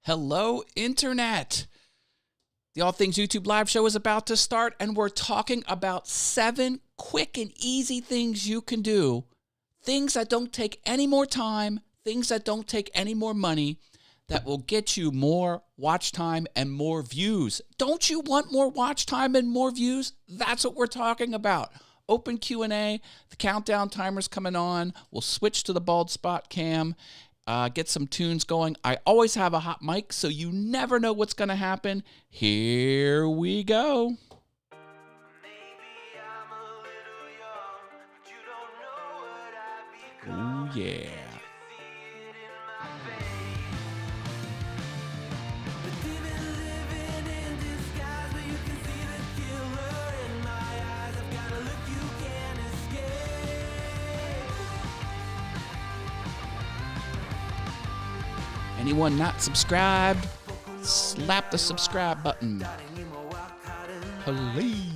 Hello, Internet. The All Things YouTube live show is about to start, and we're talking about 7 quick and easy things you can do. Things that don't take any more time, things that don't take any more money, that will get you more watch time and more views. Don't you want more watch time and more views? That's what we're talking about. Open Q&A. The countdown timer's coming on. We'll switch to the bald spot cam. Get some tunes going. I always have a hot mic, so you never know what's going to happen. Here we go. Ooh, yeah. Anyone not subscribed, slap the subscribe button. Please.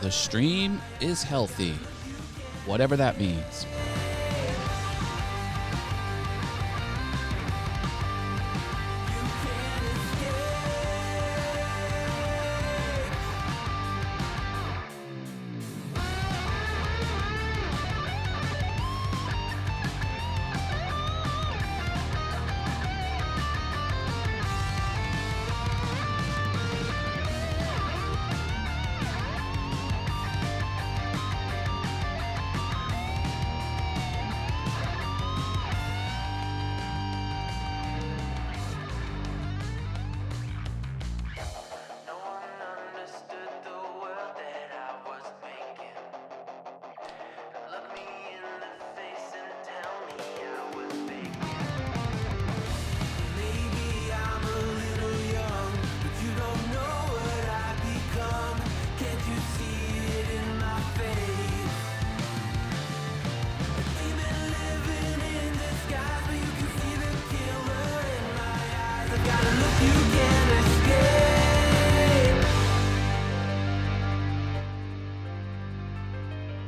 The stream is healthy, whatever that means.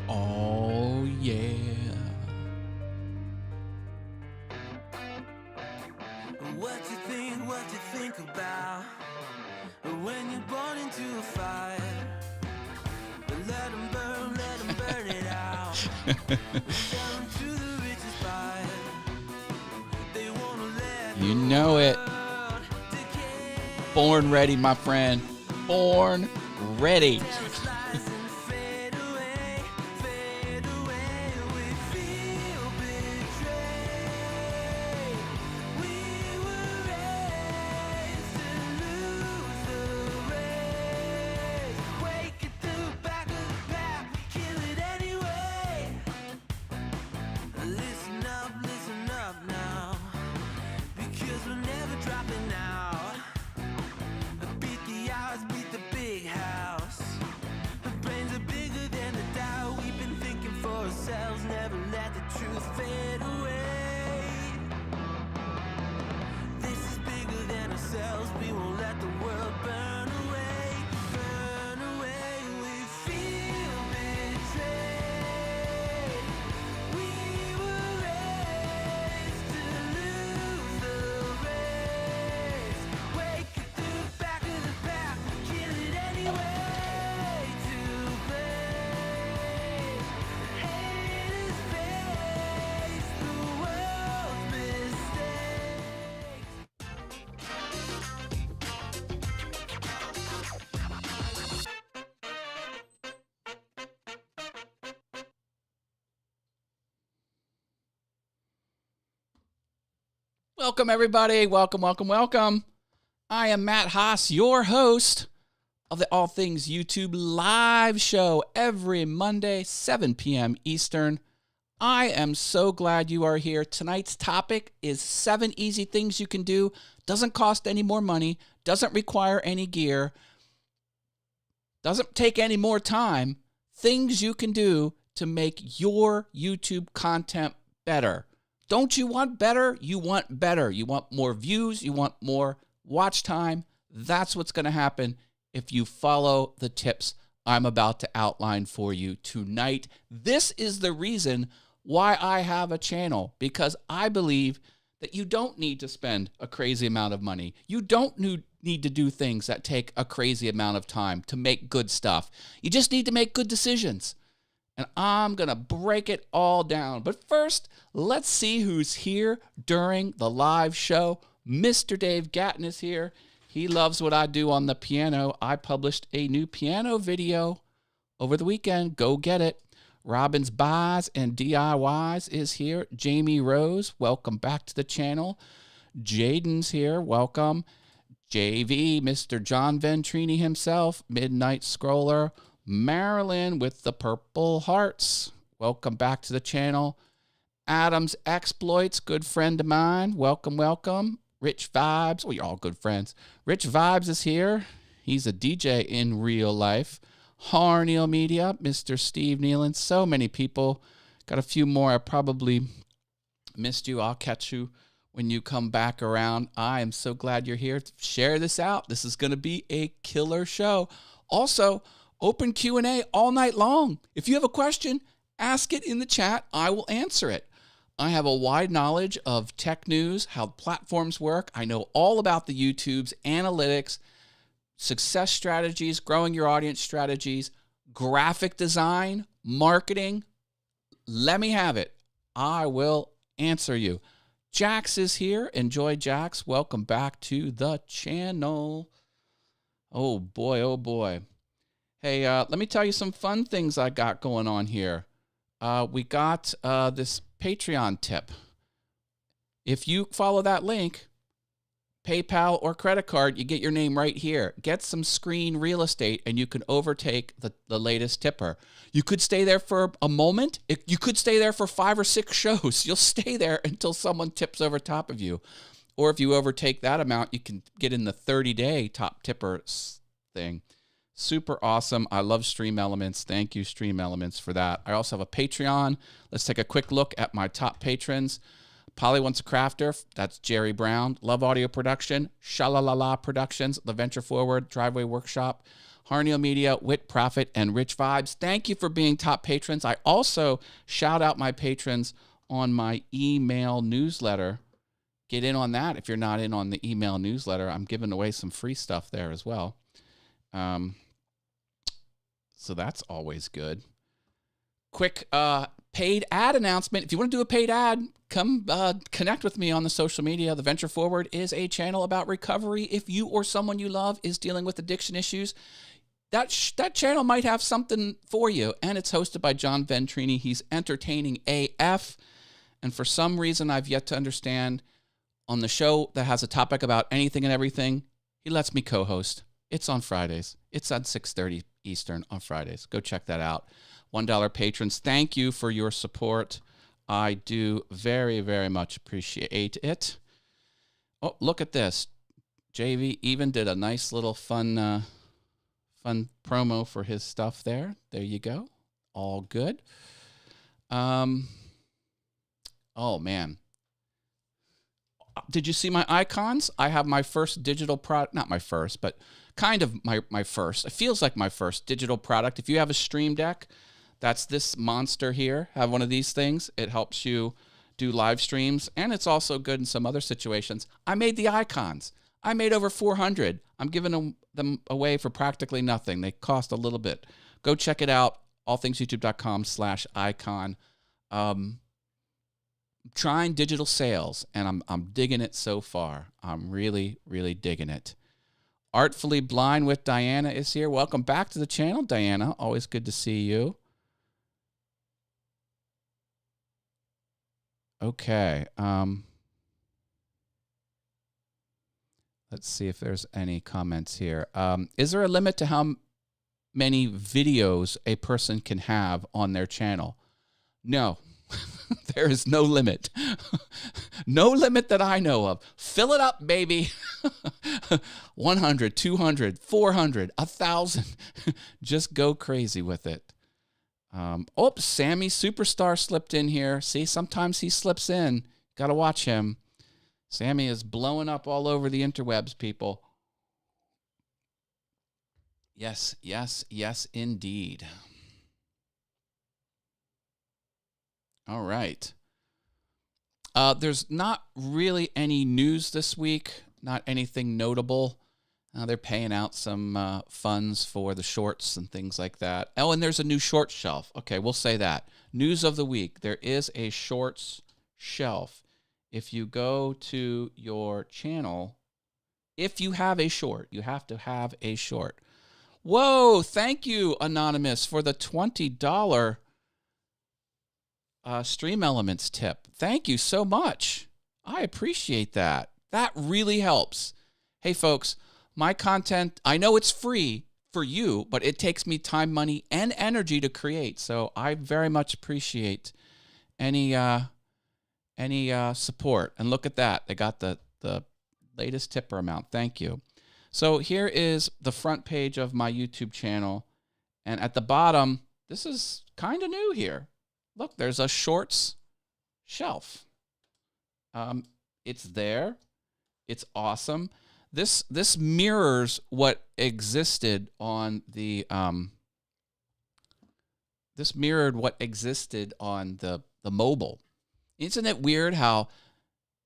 Oh, yeah. What you think about when you're born into a fire? But let them burn it out. Sell 'em to the richest buyer. They wanna let You know it. Born ready, my friend. Born ready. Listen up now, because we're never dropping out. Beat the odds, beat the big house. The brains are bigger than the doubt. We've been thinking for ourselves, never let the truth fade away. This is bigger than ourselves, we won't let the world burn away. Burn away, we feel betrayed. We were raised to lose the race. Wake it to the back of the pack, kill it anyway. To blame, haters face the world's mistakes. Welcome, everybody. Welcome. I am Matt Haas, your host of the All Things YouTube live show every Monday, 7 p.m. Eastern. I am so glad you are here. Tonight's topic is 7 easy things you can do. Doesn't cost any more money, doesn't require any gear, doesn't take any more time. Things you can do to make your YouTube content better. Don't you want better? You want better. You want more views. You want more watch time. That's what's going to happen if you follow the tips I'm about to outline for you tonight. This is the reason why I have a channel, because I believe that you don't need to spend a crazy amount of money. You don't need to do things that take a crazy amount of time to make good stuff. You just need to make good decisions. And I'm going to break it all down. But first, let's see who's here during the live show. Mr. Dave Gatton is here. He loves what I do on the piano. I published a new piano video over the weekend. Go get it. Robin's Buys and DIYs is here. Jamie Rose, welcome back to the channel. Jaden's here. Welcome. JV, Mr. John Ventrini himself, Midnight Scroller. Marilyn with the purple hearts, welcome back to the channel. Adam's Exploits, good friend of mine, welcome, welcome. Rich Vibes, well, you're all good friends. Rich Vibes is here. He's a DJ in real life. Harneal Media, Mr. Steve Nealon, so many people. Got a few more. I probably missed you. I'll catch you when you come back around. I am so glad you're here. Share this out. This is going to be a killer show. Also, open Q&A all night long. If you have a question, ask it in the chat. I will answer it. I have a wide knowledge of tech news, how platforms work. I know all about the YouTube's analytics, success strategies, growing your audience strategies, graphic design, marketing. Let me have it. I will answer you. Jax is here. Enjoy, Jax. Welcome back to the channel. Oh, boy. Oh, boy. Hey, let me tell you some fun things I got going on here. We got this Patreon tip. If you follow that link, PayPal or credit card, you get your name right here. Get some screen real estate and you can overtake the latest tipper. You could stay there for a moment. You could stay there for 5 or 6 shows. You'll stay there until someone tips over top of you. Or if you overtake that amount, you can get in the 30-day top tipper thing. Super awesome. I love Stream Elements. Thank you, Stream Elements, for that. I also have a Patreon. Let's take a quick look at my top patrons. Polly Wants a Crafter. That's Jerry Brown. Love Audio Production. Shalalala Productions. The Venture Forward. Driveway Workshop. Harneal Media. Wit Profit. And Rich Vibes. Thank you for being top patrons. I also shout out my patrons on my email newsletter. Get in on that if you're not in on the email newsletter. I'm giving away some free stuff there as well. So that's always good. Quick paid ad announcement. If you want to do a paid ad, come connect with me on the social media. The Venture Forward is a channel about recovery. If you or someone you love is dealing with addiction issues, that channel might have something for you. And it's hosted by John Ventrini. He's entertaining AF. And for some reason I've yet to understand, on the show that has a topic about anything and everything, he lets me co-host. It's on Fridays. It's on 6:30 Eastern on Fridays. Go check that out. $1 patrons, thank you for your support. I do very, very much appreciate it. Oh, look at this. JV even did a nice little fun promo for his stuff there. There you go. All good. Oh, man. Did you see my icons? I have my first digital product, not my first, but kind of my first. It feels like my first digital product. If you have a Stream Deck, that's this monster here. Have one of these things. It helps you do live streams, and it's also good in some other situations. I made the icons. I made over 400. I'm giving them away for practically nothing. They cost a little bit. Go check it out, allthingsyoutube.com/icon. Trying digital sales, and I'm digging it so far. I'm really, really digging it. Artfully Blind with Diana is here. Welcome back to the channel, Diana. Always good to see you. Okay. Let's see if there's any comments here. Is there a limit to how many videos a person can have on their channel? No. There is no limit. No limit that I know of. Fill it up, baby. 100, 200, 400, 1,000. Just go crazy with it. Sammy Superstar slipped in here. See, sometimes he slips in. Got to watch him. Sammy is blowing up all over the interwebs, people. Yes, yes, yes, indeed. All right. There's not really any news this week, not anything notable. They're paying out some funds for the shorts and things like that. Oh, and there's a new shorts shelf. Okay, we'll say that. News of the week. There is a shorts shelf. If you go to your channel, if you have a short, you have to have a short. Whoa, thank you, Anonymous, for the $20 Stream Elements tip. Thank you so much. I appreciate that. That really helps. Hey, folks, my content, I know it's free for you, but it takes me time, money, and energy to create. So I very much appreciate any support. And look at that. They got the latest tipper amount. Thank you. So here is the front page of my YouTube channel. And at the bottom, this is kind of new here. Look, there's a shorts shelf. It's there. It's awesome. This mirrors what existed on the the mobile. Isn't it weird how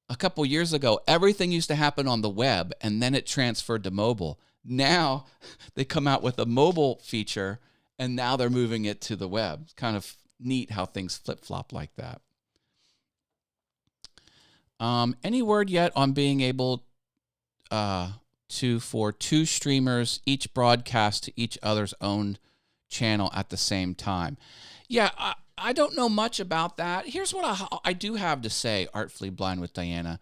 a couple years ago everything used to happen on the web and then it transferred to mobile? Now they come out with a mobile feature and now they're moving it to the web. It's kind of neat how things flip-flop like that. Any word yet on being able for two streamers each broadcast to each other's own channel at the same time? Yeah, I don't know much about that. Here's what I do have to say, Artfully Blind with Diana.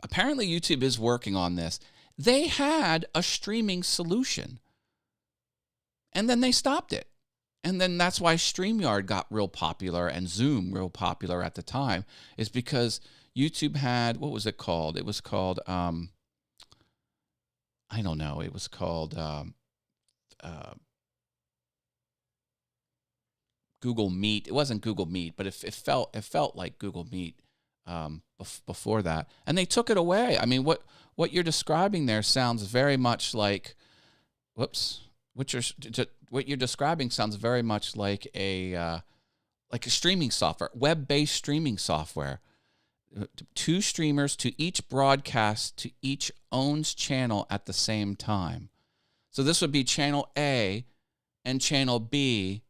Apparently YouTube is working on this. They had a streaming solution, and then they stopped it. And then that's why StreamYard got real popular and Zoom real popular at the time, is because YouTube had, what was it called? It was called, I don't know. It was called Google Meet. It wasn't Google Meet, but it felt like Google Meet before that. And they took it away. I mean, what you're describing there sounds very much like, what you're describing sounds very much like a streaming software, web-based streaming software. Two streamers to each broadcast to each owns channel at the same time. So this would be channel A and channel B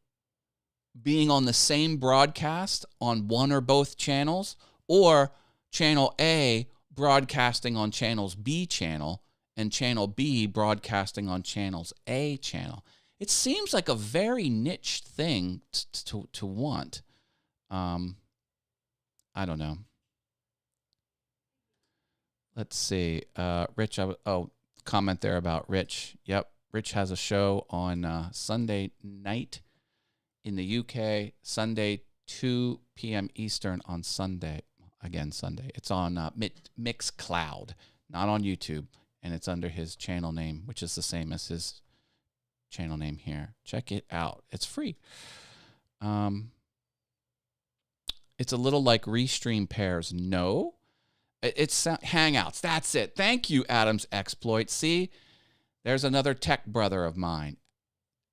being on the same broadcast on one or both channels, or channel A broadcasting on channel's B channel and channel B broadcasting on channel's A channel. It seems like a very niche thing to want. I don't know. Let's see. Rich, comment there about Rich. Yep, Rich has a show on Sunday night in the UK, Sunday 2 p.m. Eastern on Sunday. Again, Sunday. It's on Mixcloud, not on YouTube, and it's under his channel name, which is the same as his channel name here. Check it out. It's free. It's a little like Restream Pairs. No. It's Hangouts. That's it. Thank you, Adam's Exploit. See, there's another tech brother of mine.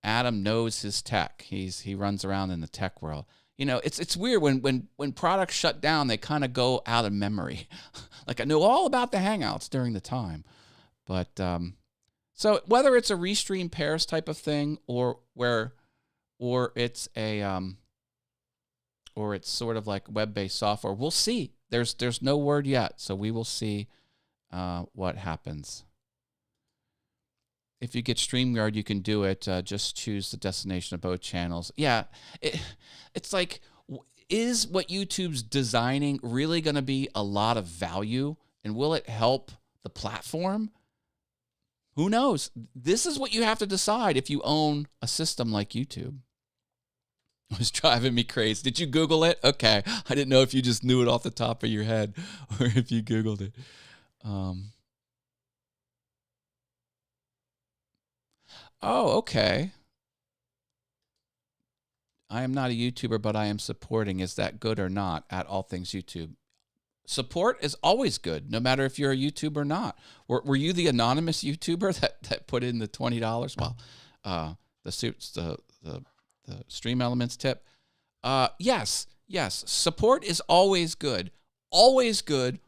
Adam knows his tech. He runs around in the tech world. You know, it's weird when products shut down, they kind of go out of memory. Like I know all about the Hangouts during the time, but so whether it's a Restream Pairs type of thing or it's a or it's sort of like web-based software, we'll see. There's no word yet, so we will see what happens. If you get StreamYard, you can do it. Just choose the destination of both channels. Yeah, it's like, is what YouTube's designing really going to be a lot of value? And will it help the platform? Who knows? This is what you have to decide if you own a system like YouTube. was driving me crazy. Did you Google it? Okay. I didn't know if you just knew it off the top of your head or if you Googled it. Oh, okay. I am not a YouTuber, but I am supporting. Is that good or not? At All Things YouTube. Support is always good, no matter if you're a YouTuber or not. Were you the anonymous YouTuber that put in the $20? Well, the Stream Elements tip. Yes. Support is always good. Always good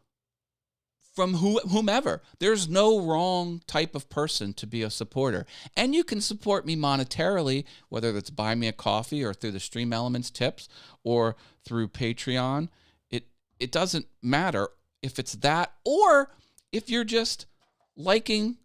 from whomever. There's no wrong type of person to be a supporter. And you can support me monetarily, whether that's buy me a coffee or through the Stream Elements tips or through Patreon. It doesn't matter if it's that or if you're just liking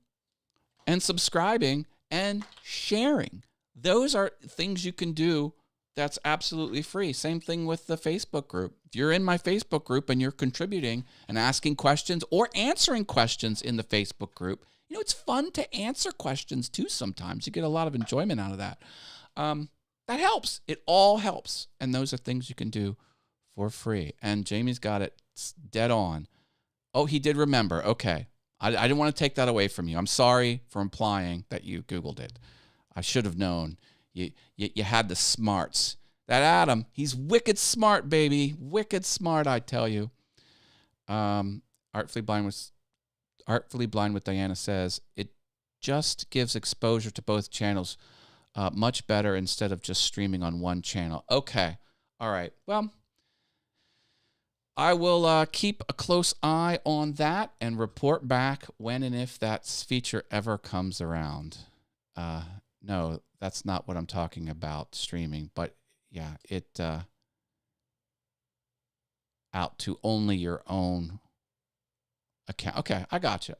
and subscribing and sharing. Those are things you can do that's absolutely free. Same thing with the Facebook group. If you're in my Facebook group and you're contributing and asking questions or answering questions in the Facebook group, it's fun to answer questions too sometimes. You get a lot of enjoyment out of that. That helps. It all helps. And those are things you can do for free. And Jamie's got it dead on. Oh, he did remember. Okay. I didn't want to take that away from you. I'm sorry for implying that you Googled it. I should have known. You had the smarts. That Adam, he's wicked smart, baby. Wicked smart, I tell you. Artfully Blind with Diana says, it just gives exposure to both channels much better instead of just streaming on one channel. Okay. All right. Well, I will keep a close eye on that and report back when and if that feature ever comes around. No, that's not what I'm talking about, streaming. But yeah, it out to only your own account. Okay, I got you.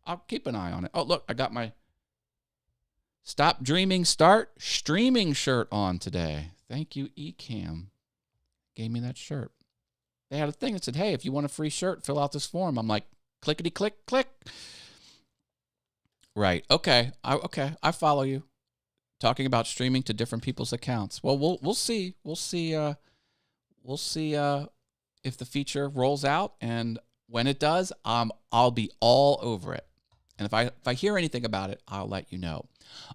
I'll keep an eye on it. Oh, look, I got my Stop Dreaming, Start Streaming shirt on today. Thank you, Ecamm. Gave me that shirt. They had a thing that said, hey, if you want a free shirt, fill out this form. I'm like, clickety click, click. Right. Okay. I follow you. Talking about streaming to different people's accounts. Well, we'll see. We'll see if the feature rolls out, and when it does, I'll be all over it. And if I hear anything about it, I'll let you know.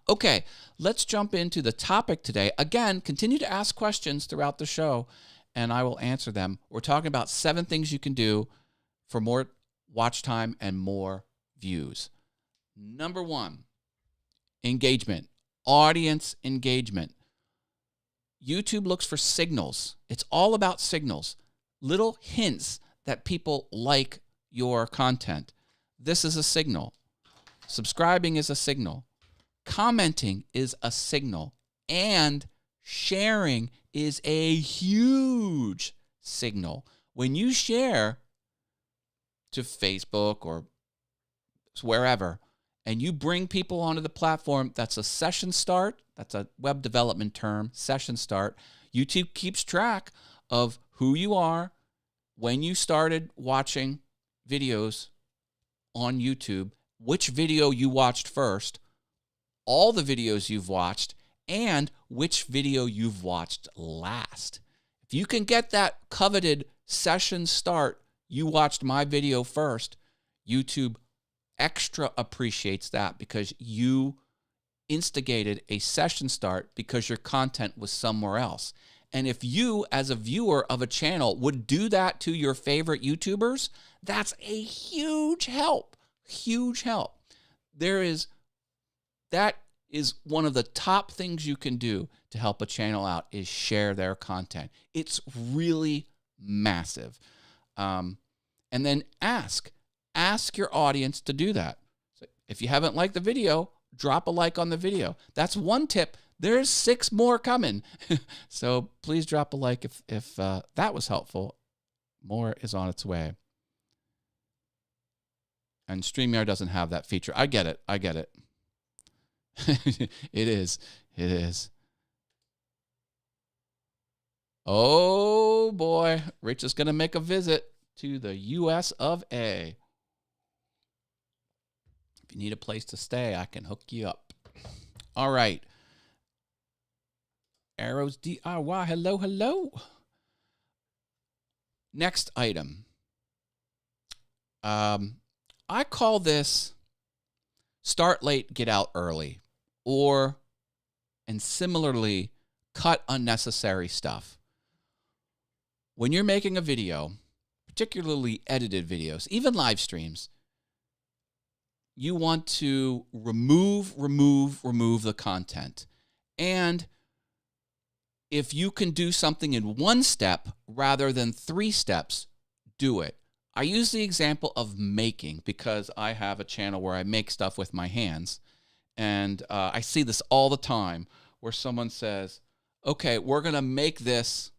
Okay, let's jump into the topic today. Again, continue to ask questions throughout the show, and I will answer them. We're talking about 7 things you can do for more watch time and more views. Number 1, engagement, audience engagement. YouTube looks for signals. It's all about signals, little hints that people like your content. This is a signal. Subscribing is a signal. Commenting is a signal. And sharing is a huge signal. When you share to Facebook or wherever, and you bring people onto the platform, that's a session start. That's a web development term, session start. YouTube keeps track of who you are, when you started watching videos on YouTube, which video you watched first, all the videos you've watched, and which video you've watched last. If you can get that coveted session start, you watched my video first, YouTube extra appreciates that because you instigated a session start because your content was somewhere else. And if you, as a viewer of a channel, would do that to your favorite YouTubers, that's a huge help. Huge help. That is one of the top things you can do to help a channel out is share their content. It's really massive. And then ask your audience to do that. So if you haven't liked the video, drop a like on the video. That's one tip. There's 6 more coming. So please drop a like if that was helpful. More is on its way. And StreamYard doesn't have that feature. I get it. It is. Oh boy, Rich is going to make a visit to the US of A. If you need a place to stay, I can hook you up. All right. Arrows DIY. Hello, hello. Next item. I call this start late, get out early, and similarly, cut unnecessary stuff. When you're making a video, particularly edited videos, even live streams, you want to remove the content. And if you can do something in one step rather than 3 steps, do it. I use the example of making because I have a channel where I make stuff with my hands. And I see this all the time where someone says, okay, we're going to make this.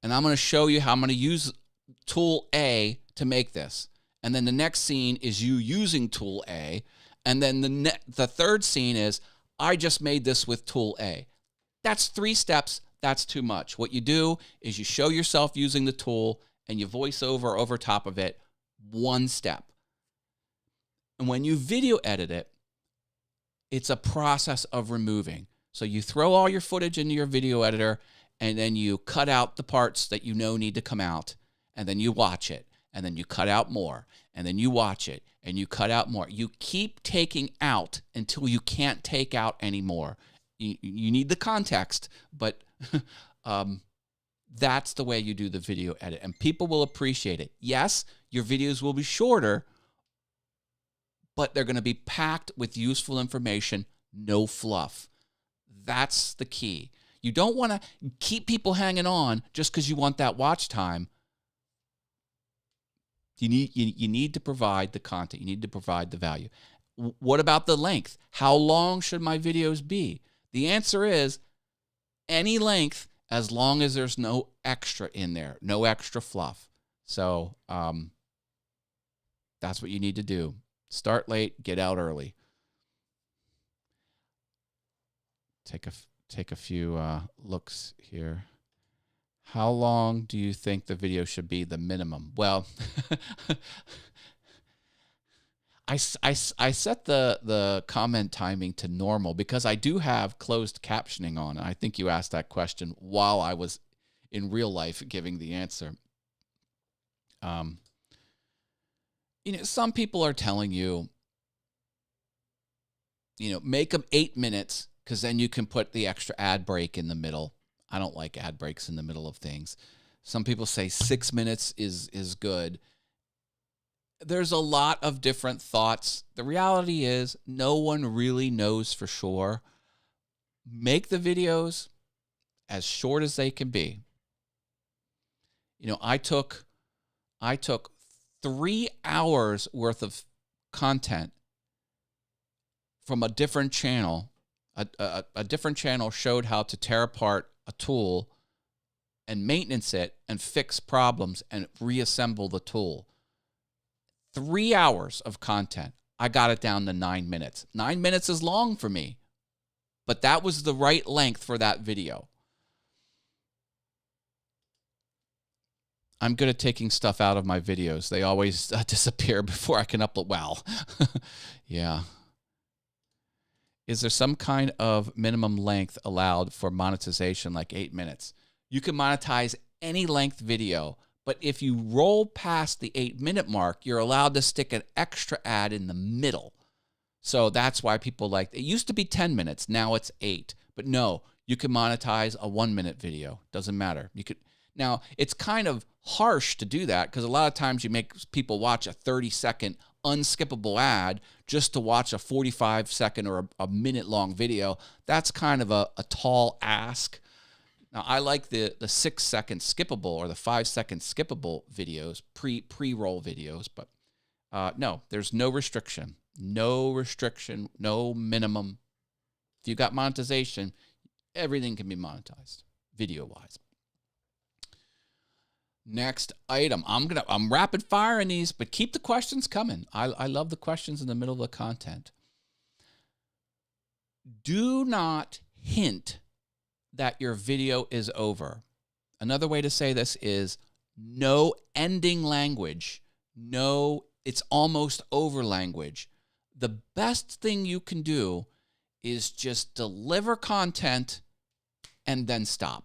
And I'm going to show you how I'm going to use tool A to make this. And then the next scene is you using tool A. And then the third scene is, I just made this with tool A. That's 3 steps. That's too much. What you do is you show yourself using the tool and you voice over top of it 1 step. And when you video edit it, it's a process of removing. So you throw all your footage into your video editor and then you cut out the parts that you know need to come out, and then you watch it, and then you cut out more, and then you watch it, and you cut out more. You keep taking out until you can't take out anymore. You need the context, but that's the way you do the video edit, and people will appreciate it. Yes, your videos will be shorter, but they're going to be packed with useful information, no fluff. That's the key. You don't want to keep people hanging on just because you want that watch time. You need to provide the content. You need to provide the value. What about the length? How long should my videos be? The answer is any length as long as there's no extra in there, no extra fluff. So that's what you need to do. Start late, get out early. Take a few looks here. How long do you think the video should be the minimum? Well, I set the comment timing to normal because I do have closed captioning on. I think you asked that question while I was in real life giving the answer. Some people are telling you, make them 8 minutes because then you can put the extra ad break in the middle. I don't like ad breaks in the middle of things. Some people say 6 minutes is good. There's a lot of different thoughts. The reality is no one really knows for sure. Make the videos as short as they can be. I took 3 hours worth of content from a different channel. A different channel showed how to tear apart a tool and maintenance it and fix problems and reassemble the tool. 3 hours of content. I got it down to 9 minutes. 9 minutes is long for me, but that was the right length for that video. I'm good at taking stuff out of my videos. They always disappear before I can upload. Wow. Yeah. Is there some kind of minimum length allowed for monetization, like 8 minutes? You can monetize any length video, but if you roll past the 8-minute mark, you're allowed to stick an extra ad in the middle. So that's why people it used to be 10 minutes, now it's 8. But no, you can monetize a 1-minute video. Doesn't matter. Now, it's kind of harsh to do that because a lot of times you make people watch a 30-second unskippable ad just to watch a 45-second or a minute-long video. That's kind of a tall ask. Now, I like the 6-second skippable or the 5-second skippable videos, pre-roll videos, but no, there's no restriction. No restriction, no minimum. If you got monetization, everything can be monetized, video-wise. Next item. I'm rapid firing these, but keep the questions coming. I love the questions in the middle of the content. Do not hint that your video is over. Another way to say this is no ending language. No, it's almost over language. The best thing you can do is just deliver content and then stop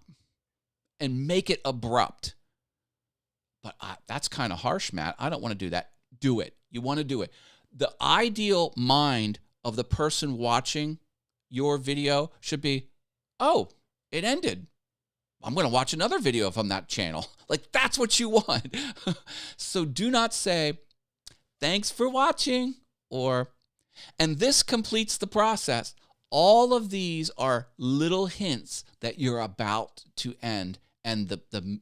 and make it abrupt. But that's kind of harsh, Matt. I don't want to do that. Do it. You want to do it. The ideal mind of the person watching your video should be, oh, it ended. I'm going to watch another video from that channel. Like, that's what you want. So do not say, thanks for watching, and this completes the process. All of these are little hints that you're about to end, and the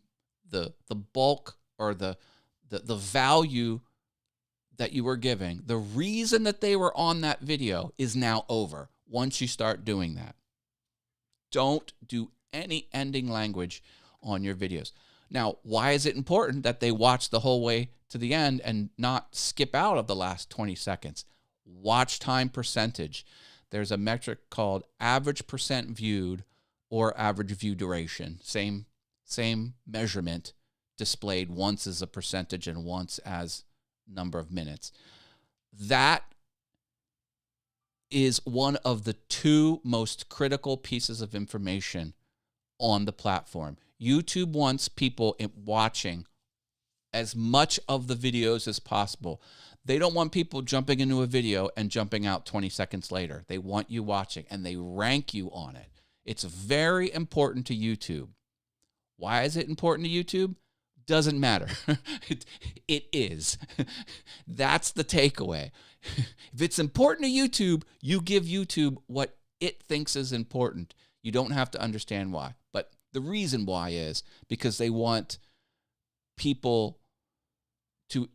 bulk or the value that you were giving, the reason that they were on that video is now over once you start doing that. Don't do any ending language on your videos. Now, why is it important that they watch the whole way to the end and not skip out of the last 20 seconds? Watch time percentage. There's a metric called average percent viewed or average view duration. Same measurement displayed once as a percentage and once as number of minutes. That is one of the two most critical pieces of information on the platform. YouTube wants people watching as much of the videos as possible. They don't want people jumping into a video and jumping out 20 seconds later. They want you watching, and they rank you on it. It's very important to YouTube. Why is it important to YouTube? Doesn't matter. It is. That's the takeaway. If it's important to YouTube, you give YouTube what it thinks is important. You don't have to understand why. But the reason why is because they want people to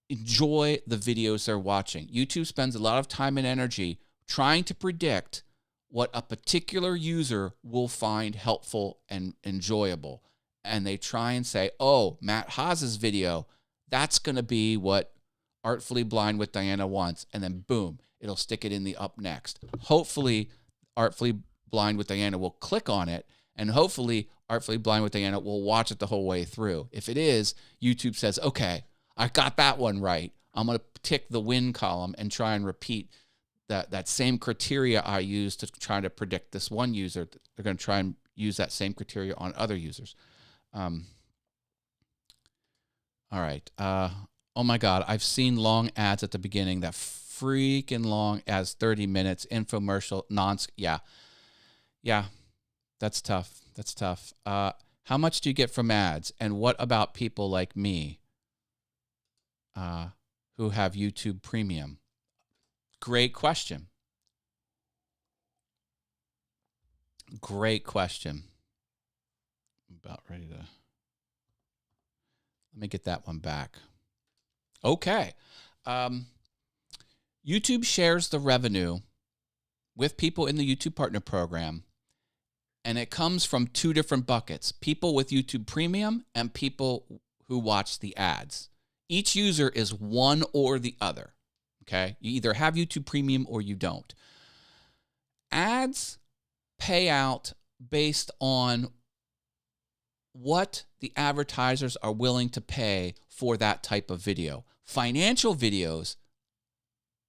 enjoy the videos they're watching. YouTube spends a lot of time and energy trying to predict what a particular user will find helpful and enjoyable. And they try and say, oh, Matt Haas's video, that's going to be what Artfully Blind with Diana wants. And then boom, it'll stick it in the up next. Hopefully, Artfully Blind with Diana will click on it. And hopefully, Artfully Blind with Diana will watch it the whole way through. If it is, YouTube says, okay, I got that one right. I'm going to tick the win column and try and repeat that same criteria I used to try to predict this one user. They're going to try and use that same criteria on other users. All right. Oh my God. I've seen long ads at the beginning that freaking long as 30 minutes infomercial Yeah. That's tough. How much do you get from ads? And what about people like me, who have YouTube Premium? Great question. About ready to, let me get that one back. Okay. YouTube shares the revenue with people in the YouTube Partner Program, and it comes from two different buckets: people with YouTube Premium and people who watch the ads. Each user is one or the other, okay? You either have YouTube Premium or you don't. Ads pay out based on what the advertisers are willing to pay for that type of video. Financial videos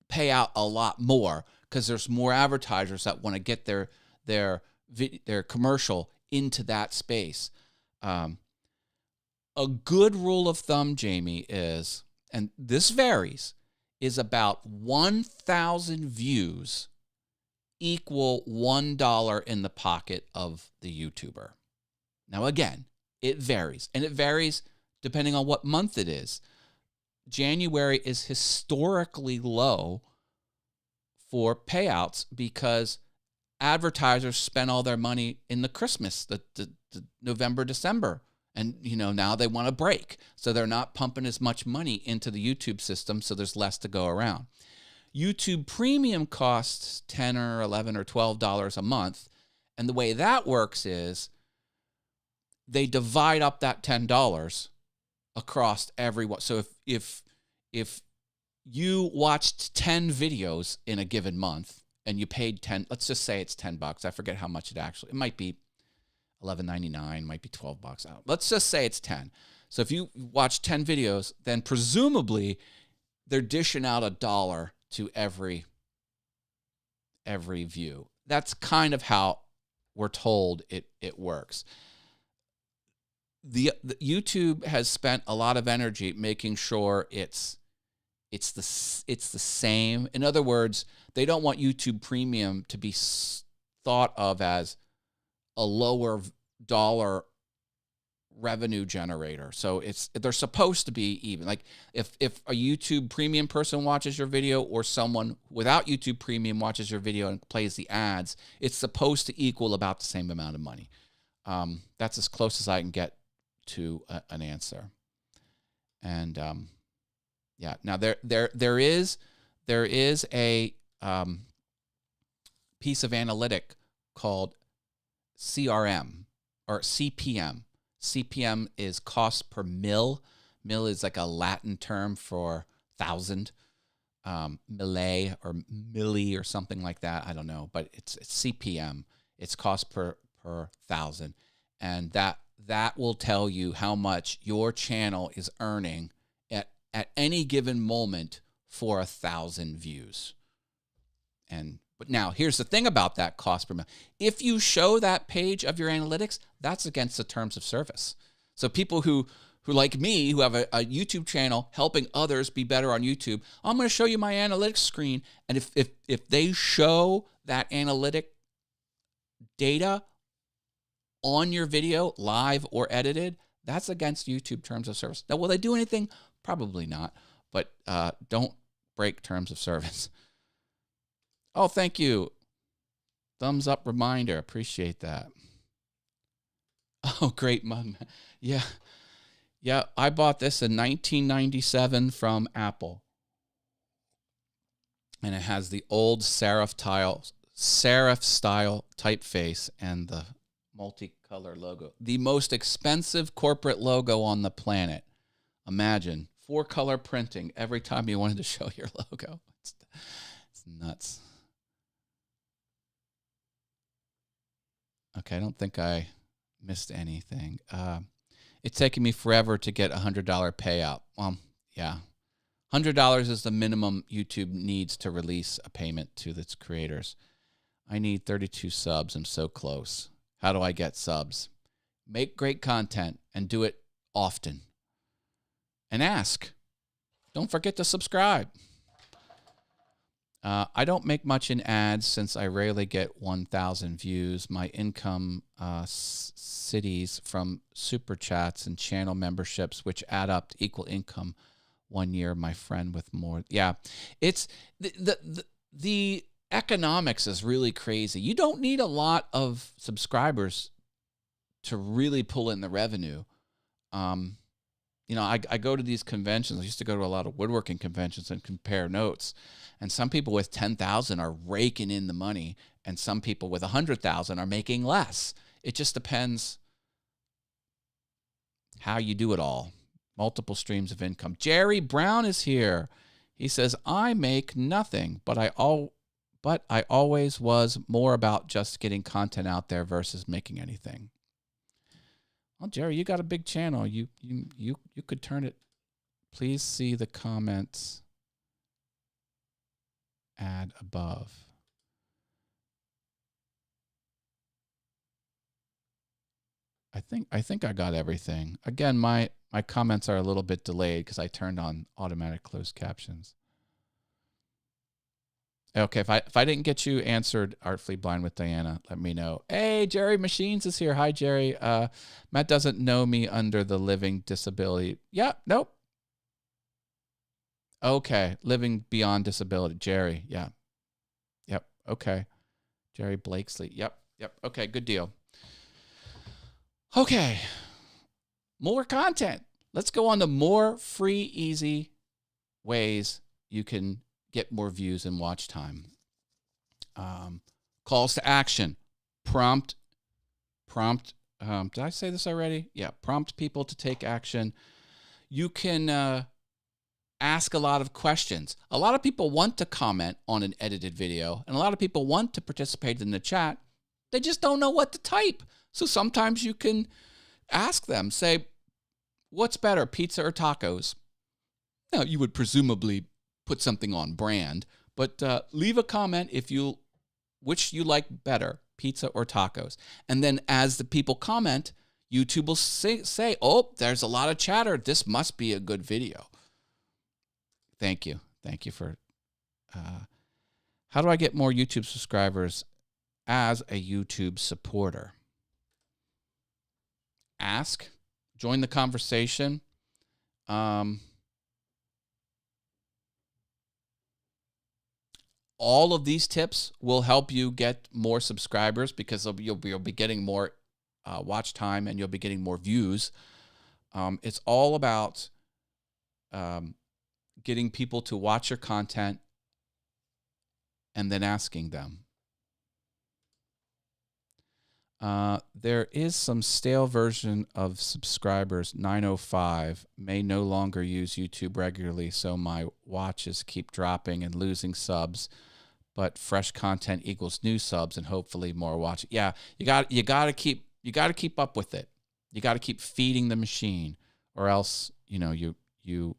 pay out a lot more because there's more advertisers that want to get their commercial into that space. A good rule of thumb, Jamie, is, and this varies, is about 1,000 views equal $1 in the pocket of the YouTuber. Now, again, it varies, and it varies depending on what month it is. January is historically low for payouts because advertisers spend all their money in the Christmas, the November, December. And, now they want a break. So they're not pumping as much money into the YouTube system, so there's less to go around. YouTube Premium costs $10 or $11 or $12 a month. And the way that works is they divide up that $10 across everyone. So if you watched 10 videos in a given month and you paid 10, let's just say it's $10. I forget how much it might be $11.99, might be $12. Let's just say it's 10. So if you watch 10 videos, then presumably they're dishing out $1 to every every view. That's kind of how we're told it works. The YouTube has spent a lot of energy making sure it's the same. In other words, they don't want YouTube Premium to be thought of as a lower dollar revenue generator. So they're supposed to be even. Like if a YouTube Premium person watches your video or someone without YouTube Premium watches your video and plays the ads, it's supposed to equal about the same amount of money. That's as close as I can get to an answer. And yeah, now there is a piece of analytic called CRM or CPM. CPM is cost per mil. Mil is like a Latin term for thousand, millet or milli or something like that. I don't know, but it's CPM. It's cost per thousand, and that will tell you how much your channel is earning at any given moment for 1,000 views. But now, here's the thing about that cost per mil. If you show that page of your analytics, that's against the terms of service. So people who like me, who have a YouTube channel helping others be better on YouTube, I'm going to show you my analytics screen. And if they show that analytic data on your video, live or edited, that's against YouTube terms of service. Now, will they do anything? Probably not. But don't break terms of service. Oh, thank you. Thumbs up reminder. Appreciate that. Oh, great mug. Yeah. Yeah, I bought this in 1997 from Apple. And it has the old serif style typeface and the multicolor logo. The most expensive corporate logo on the planet. Imagine 4-color printing every time you wanted to show your logo. It's nuts. Okay, I don't think I missed anything. It's taking me forever to get a $100 payout. Well, yeah. $100 is the minimum YouTube needs to release a payment to its creators. I need 32 subs. I'm so close. How do I get subs? Make great content and do it often. And ask. Don't forget to subscribe. I don't make much in ads since I rarely get 1,000 views. My income cities from super chats and channel memberships, which add up to equal income 1 year. My friend with more. Yeah, it's the economics is really crazy. You don't need a lot of subscribers to really pull in the revenue. You know, I go to these conventions. I used to go to a lot of woodworking conventions and compare notes. And some people with 10,000 are raking in the money, and some people with 100,000 are making less. It just depends how you do it all. Multiple streams of income. Jerry Brown is here. He says, I make nothing, but I always was more about just getting content out there versus making anything. Well, Jerry, you got a big channel. You could turn it. Please see the comments ad above. I think I got everything. Again, my comments are a little bit delayed because I turned on automatic closed captions. Okay, if I didn't get you answered, Artfully Blind with Diana, let me know. Hey, Jerry Machines is here. Hi, Jerry. Matt doesn't know me under the living disability. Yeah, nope. Okay, living beyond disability. Jerry, yeah. Yep, okay. Jerry Blakesley. Yep. Okay, good deal. Okay, more content. Let's go on to more free, easy ways you can get more views and watch time. Calls to action. Prompt. Did I say this already? Yeah, prompt people to take action. You can ask a lot of questions. A lot of people want to comment on an edited video, and a lot of people want to participate in the chat. They just don't know what to type. So sometimes you can ask them, say, what's better, pizza or tacos? Now, you would presumably put something on brand, but leave a comment if you which you like better, pizza or tacos. And then as the people comment, YouTube will say, oh, there's a lot of chatter. This must be a good video. Thank you. Thank you for... how do I get more YouTube subscribers as a YouTube supporter? Ask. Join the conversation. All of these tips will help you get more subscribers because you'll be getting more watch time and you'll be getting more views. It's all about getting people to watch your content and then asking them. There is some stale version of subscribers. 905 may no longer use YouTube regularly, so my watches keep dropping and losing subs. But fresh content equals new subs and hopefully more watching. Yeah, you got to keep up with it. You got to keep feeding the machine, or else you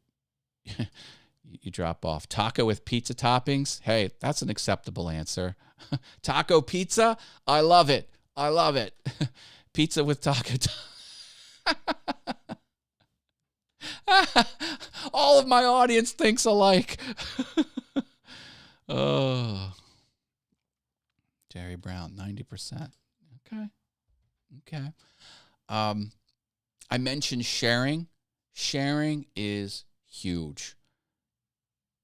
drop off. Taco with pizza toppings. Hey, that's an acceptable answer. Taco pizza. I love it. I love it. Pizza with taco. All of my audience thinks alike. Oh, Jerry Brown, 90%. Okay. I mentioned sharing. Sharing is huge.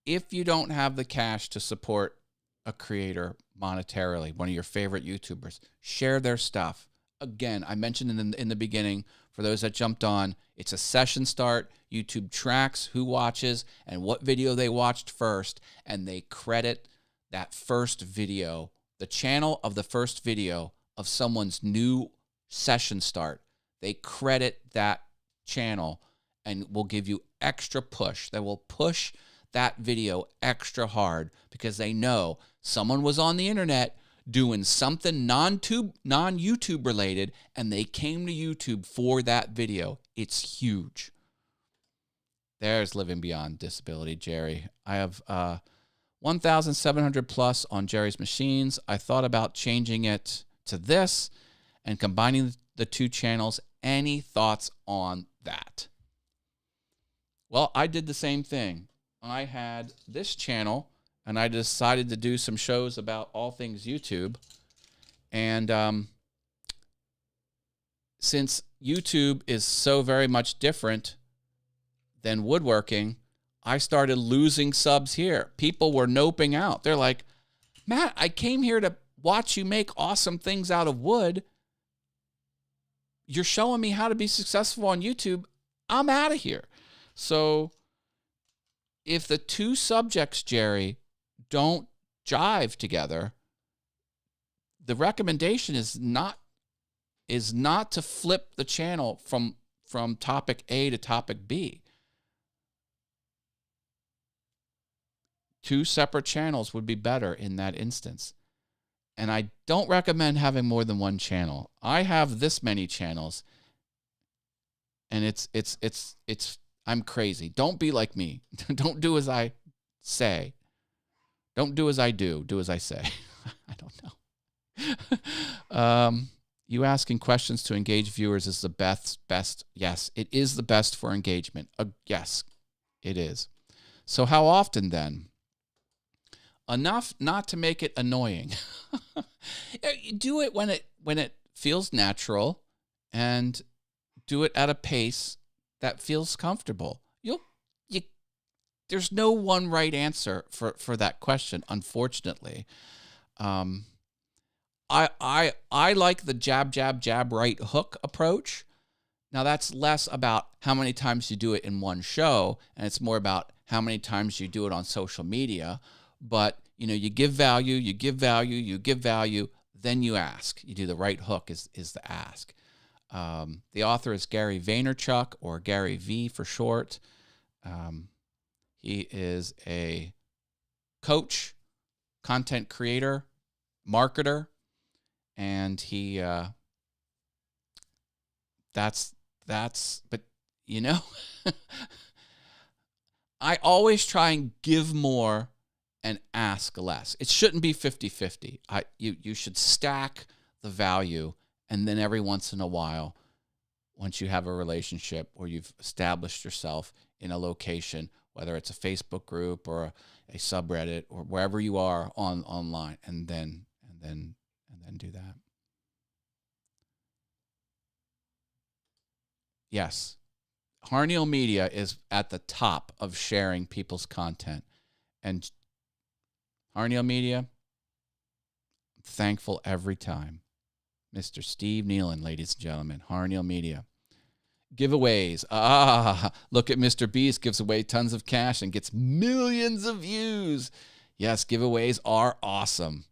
If you don't have the cash to support a creator monetarily, one of your favorite YouTubers, share their stuff. Again, I mentioned in the beginning, for those that jumped on, it's a session start. YouTube tracks who watches and what video they watched first, and they credit that first video, the channel of the first video of someone's new session start. They credit that channel and will give you extra push. They will push that video extra hard because they know someone was on the internet doing something non-YouTube related, and they came to YouTube for that video. It's huge. There's Living Beyond Disability, Jerry. I have 1,700 plus on Jerry's machines. I thought about changing it to this and combining the two channels. Any thoughts on that? Well, I did the same thing. I had this channel, and I decided to do some shows about all things YouTube. And since YouTube is so very much different than woodworking, I started losing subs here. People were noping out. They're like, Matt, I came here to watch you make awesome things out of wood. You're showing me how to be successful on YouTube. I'm out of here. So if the two subjects, Jerry, don't jive together, the recommendation is not to flip the channel from topic A to topic B. Two separate channels would be better in that instance. And I don't recommend having more than one channel. I have this many channels, and it's I'm crazy. Don't be like me. Don't do as I say. Don't do as I do. Do as I say. I don't know. You asking questions to engage viewers is the best. Yes, it is the best for engagement. Yes, it is. So how often then? Enough not to make it annoying. Do it when it feels natural, and do it at a pace that feels comfortable. There's no one right answer for that question, unfortunately. I like the jab right hook approach. Now that's less about how many times you do it in one show, and it's more about how many times you do it on social media. But you give value, then you ask. You do the right hook is the ask. The author is Gary Vaynerchuk, or Gary V for short. He is a coach, content creator, marketer, and he but I always try and give more and ask less. It shouldn't be 50-50. You should stack the value, and then every once in a while, once you have a relationship or you've established yourself in a location, whether it's a Facebook group or a subreddit or wherever you are online, and then do that. Yes, Harneal Media is at the top of sharing people's content, and Harneal Media, I'm thankful every time. Mr. Steve Nealon, ladies and gentlemen, Harneal Media. Giveaways. Look at Mr. Beast, gives away tons of cash and gets millions of views. Yes, giveaways are awesome.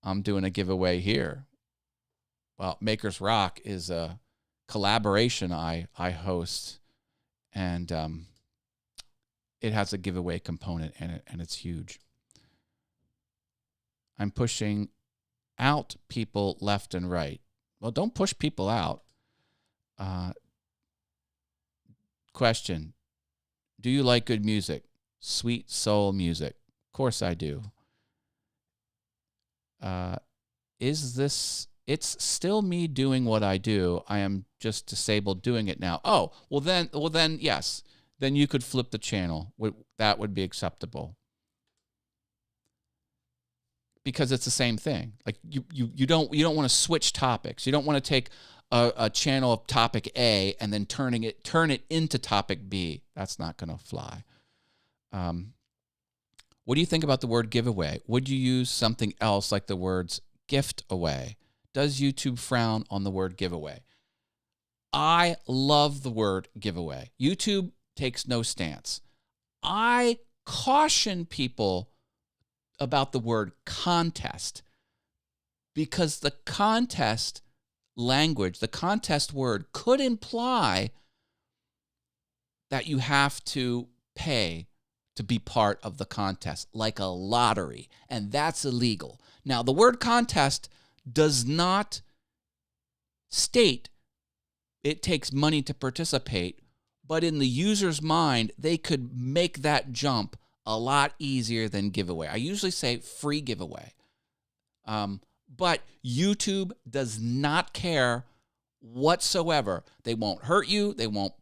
I'm doing a giveaway here. Well, Makers Rock is a collaboration I host, and it has a giveaway component in it, and it's huge. I'm pushing out people left and right. Well, don't push people out. Question: do you like good music? Sweet soul music? Of course I do. It's still me doing what I do. I am just disabled doing it now. Oh, well then, yes. Then you could flip the channel. That would be acceptable. Because it's the same thing. Like you don't want to switch topics. You don't want to take a channel of topic A and then turn it into topic B. That's not going to fly. What do you think about the word giveaway? Would you use something else like the words gift away? Does YouTube frown on the word giveaway? I love the word giveaway. YouTube takes no stance. I caution people about the word contest because the contest language, the contest word could imply that you have to pay to be part of the contest, like a lottery, and that's illegal. Now, the word contest does not state it takes money to participate, but in the user's mind, they could make that jump a lot easier than giveaway. I usually say free giveaway. But YouTube does not care whatsoever. They won't hurt you. They won't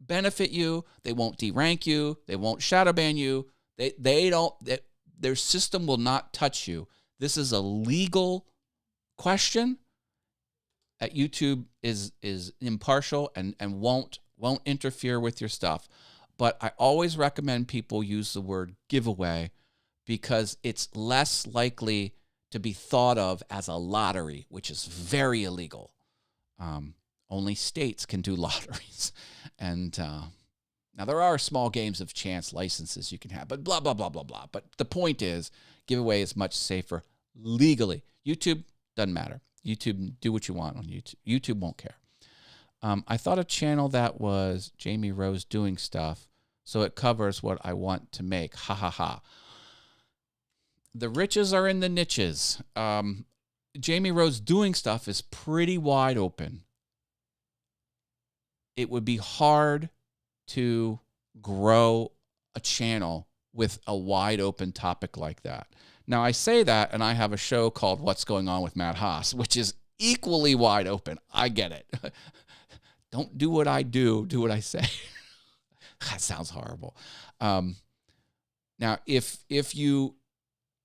benefit you. They won't derank you. They won't shadow ban you. Their system will not touch you. This is a legal question that YouTube is impartial and won't interfere with your stuff. But I always recommend people use the word giveaway because it's less likely to be thought of as a lottery, which is very illegal. Only states can do lotteries. And now there are small games of chance licenses you can have, but blah, blah, blah, blah, blah. But the point is, giveaway is much safer legally. YouTube doesn't matter. YouTube, do what you want on YouTube. YouTube won't care. I thought a channel that was Jamie Rose doing stuff, so it covers what I want to make. Ha, ha, ha. The riches are in the niches. Jamie Rose doing stuff is pretty wide open. It would be hard to grow a channel with a wide open topic like that. Now, I say that, and I have a show called What's Going On with Matt Haas, which is equally wide open. I get it. Don't do what I do what I say. That sounds horrible. Now, if you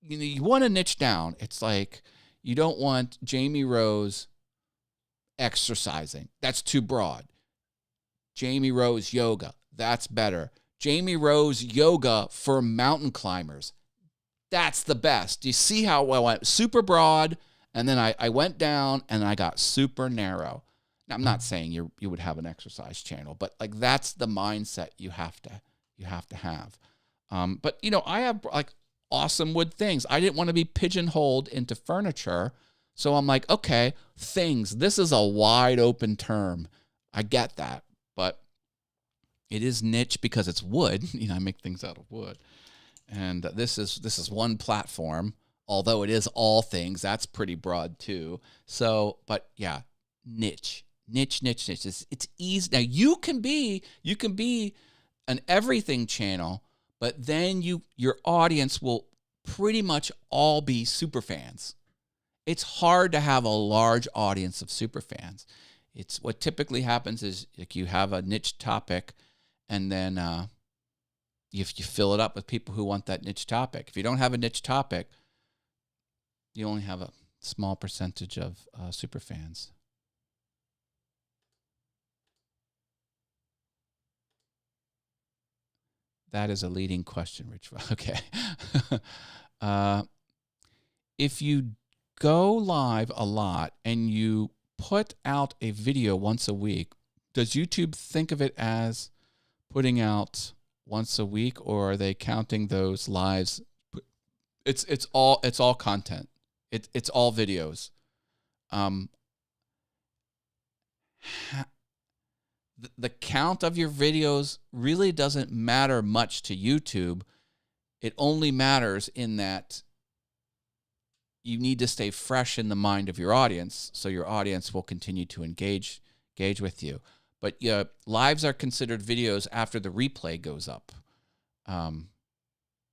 want to niche down, it's like you don't want Jamie Rose exercising. That's too broad. Jamie Rose yoga. That's better. Jamie Rose yoga for mountain climbers. That's the best. You see how I went super broad, and then I went down, and I got super narrow. Now, I'm not saying you would have an exercise channel, but like that's the mindset you have to have. But I have like awesome wood things. I didn't want to be pigeonholed into furniture, so I'm like, okay, things. This is a wide open term. I get that, but it is niche because it's wood. I make things out of wood, and this is one platform. Although it is all things, that's pretty broad too. So, but yeah, niche. It's easy. Now you can be an everything channel, but then your audience will pretty much all be super fans. It's hard to have a large audience of super fans. It's what typically happens is like you have a niche topic, and then you fill it up with people who want that niche topic. If you don't have a niche topic, you only have a small percentage of super fans. That is a leading question, Rich. Okay. If you go live a lot and you put out a video once a week, does YouTube think of it as putting out once a week, or are they counting those lives? It's all content. It's all videos. The count of your videos really doesn't matter much to YouTube. It only matters in that you need to stay fresh in the mind of your audience, so your audience will continue to engage with you. But lives are considered videos after the replay goes up.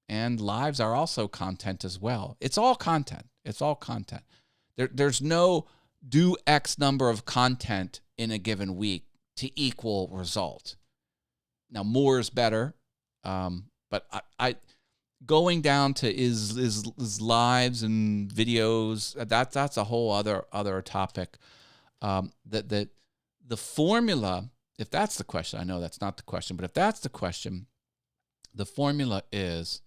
And lives are also content as well. It's all content. It's all content. There's no do X number of content in a given week to equal result. Now, more is better, but I going down to is lives and videos, that's a whole other topic. The formula, if that's the question, I know that's not the question, but if that's the question, the formula is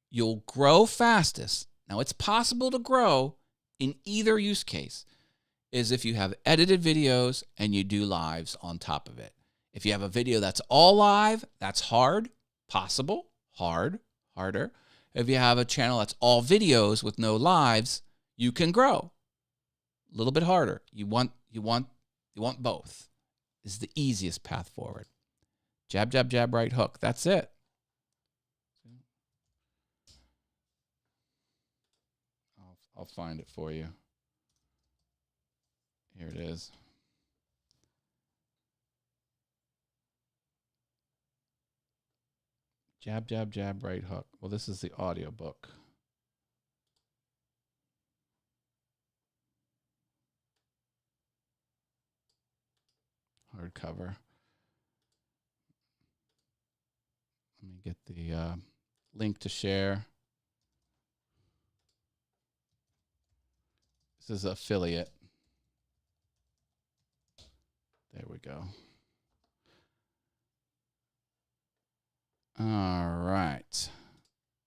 you'll grow fastest. Now, it's possible to grow in either use case, is if you have edited videos and you do lives on top of it. If you have a video that's all live, that's hard, possible, harder. If you have a channel that's all videos with no lives, you can grow. A little bit harder. You want both. This is the easiest path forward. Jab, jab, jab, right hook. That's it. I'll find it for you. Here it is. Jab, jab, jab, right hook. Well, this is the audio book. Hardcover. Let me get the link to share. This is affiliate. There we go. All right.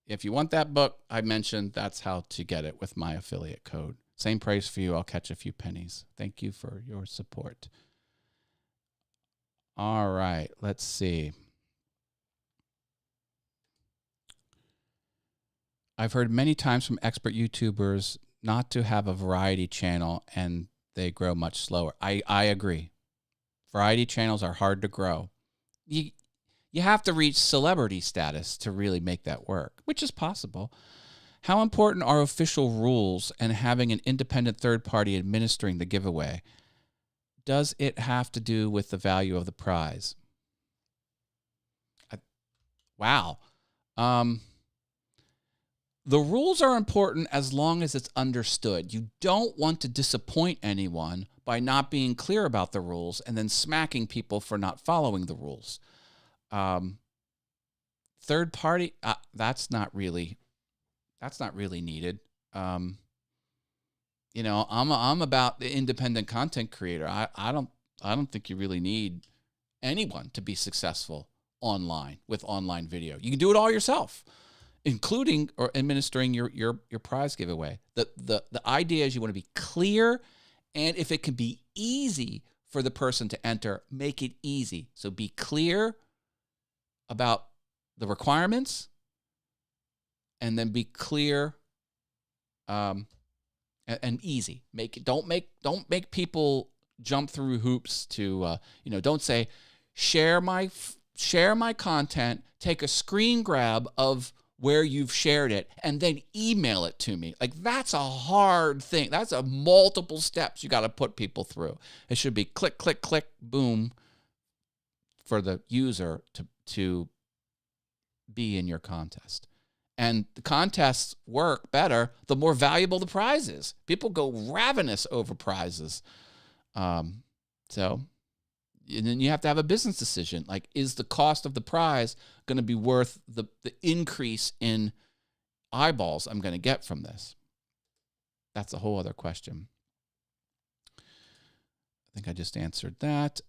If you want that book I mentioned, that's how to get it with my affiliate code. Same price for you. I'll catch a few pennies. Thank you for your support. All right. Let's see. I've heard many times from expert YouTubers not to have a variety channel and they grow much slower. I agree. Variety channels are hard to grow. You have to reach celebrity status to really make that work, which is possible. How important are official rules and having an independent third party administering the giveaway? Does it have to do with the value of the prize? Wow. The rules are important as long as it's understood. You don't want to disappoint anyone by not being clear about the rules and then smacking people for not following the rules. Third party, that's not really needed. I'm about the independent content creator. I don't think you really need anyone to be successful online with online video. You can do it all yourself, including or administering your prize giveaway. The idea is you want to be clear, and if it can be easy for the person to enter, make it easy. So be clear about the requirements, and then be clear and easy. Don't make people jump through hoops to don't say share my content, take a screen grab of where you've shared it, and then email it to me. Like, that's a hard thing. That's a multiple steps you got to put people through. It should be click, click, click, boom, for the user to be in your contest. And the contests work better the more valuable the prize is. People go ravenous over prizes. So, and then you have to have a business decision. Like, is the cost of the prize going to be worth the increase in eyeballs I'm going to get from this? That's a whole other question. I think I just answered that.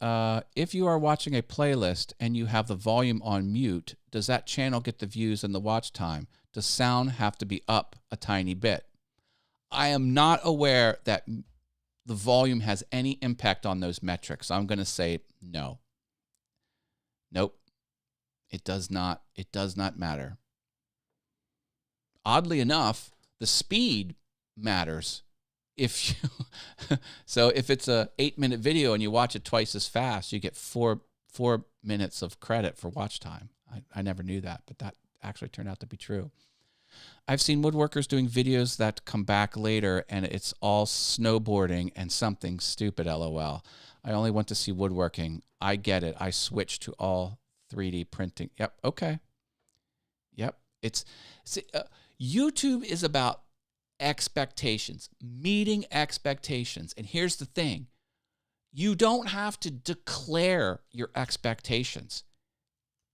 If you are watching a playlist and you have the volume on mute, does that channel get the views and the watch time? Does sound have to be up a tiny bit? I am not aware that the volume has any impact on those metrics. I'm going to say no. Nope. It does not. It does not matter. Oddly enough, the speed matters. So if it's a 8-minute video and you watch it twice as fast, you get four minutes of credit for watch time. I never knew that, but that actually turned out to be true. I've seen woodworkers doing videos that come back later and it's all snowboarding and something stupid, LOL. I only want to see woodworking. I get it. I switched to all 3D printing. Yep. Okay. Yep. YouTube is about expectations, meeting expectations. And here's the thing. You don't have to declare your expectations.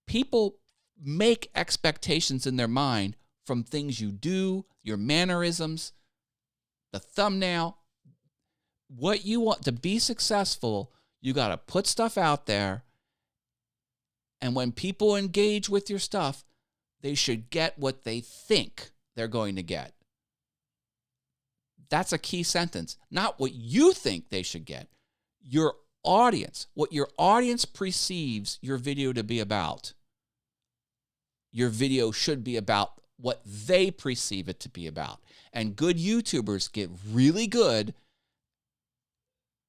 People make expectations in their mind from things you do, your mannerisms, the thumbnail. What you want to be successful, you got to put stuff out there. And when people engage with your stuff, they should get what they think they're going to get. That's a key sentence. Not what you think they should get. Your audience, what your audience perceives your video to be about. Your video should be about what they perceive it to be about. And good YouTubers get really good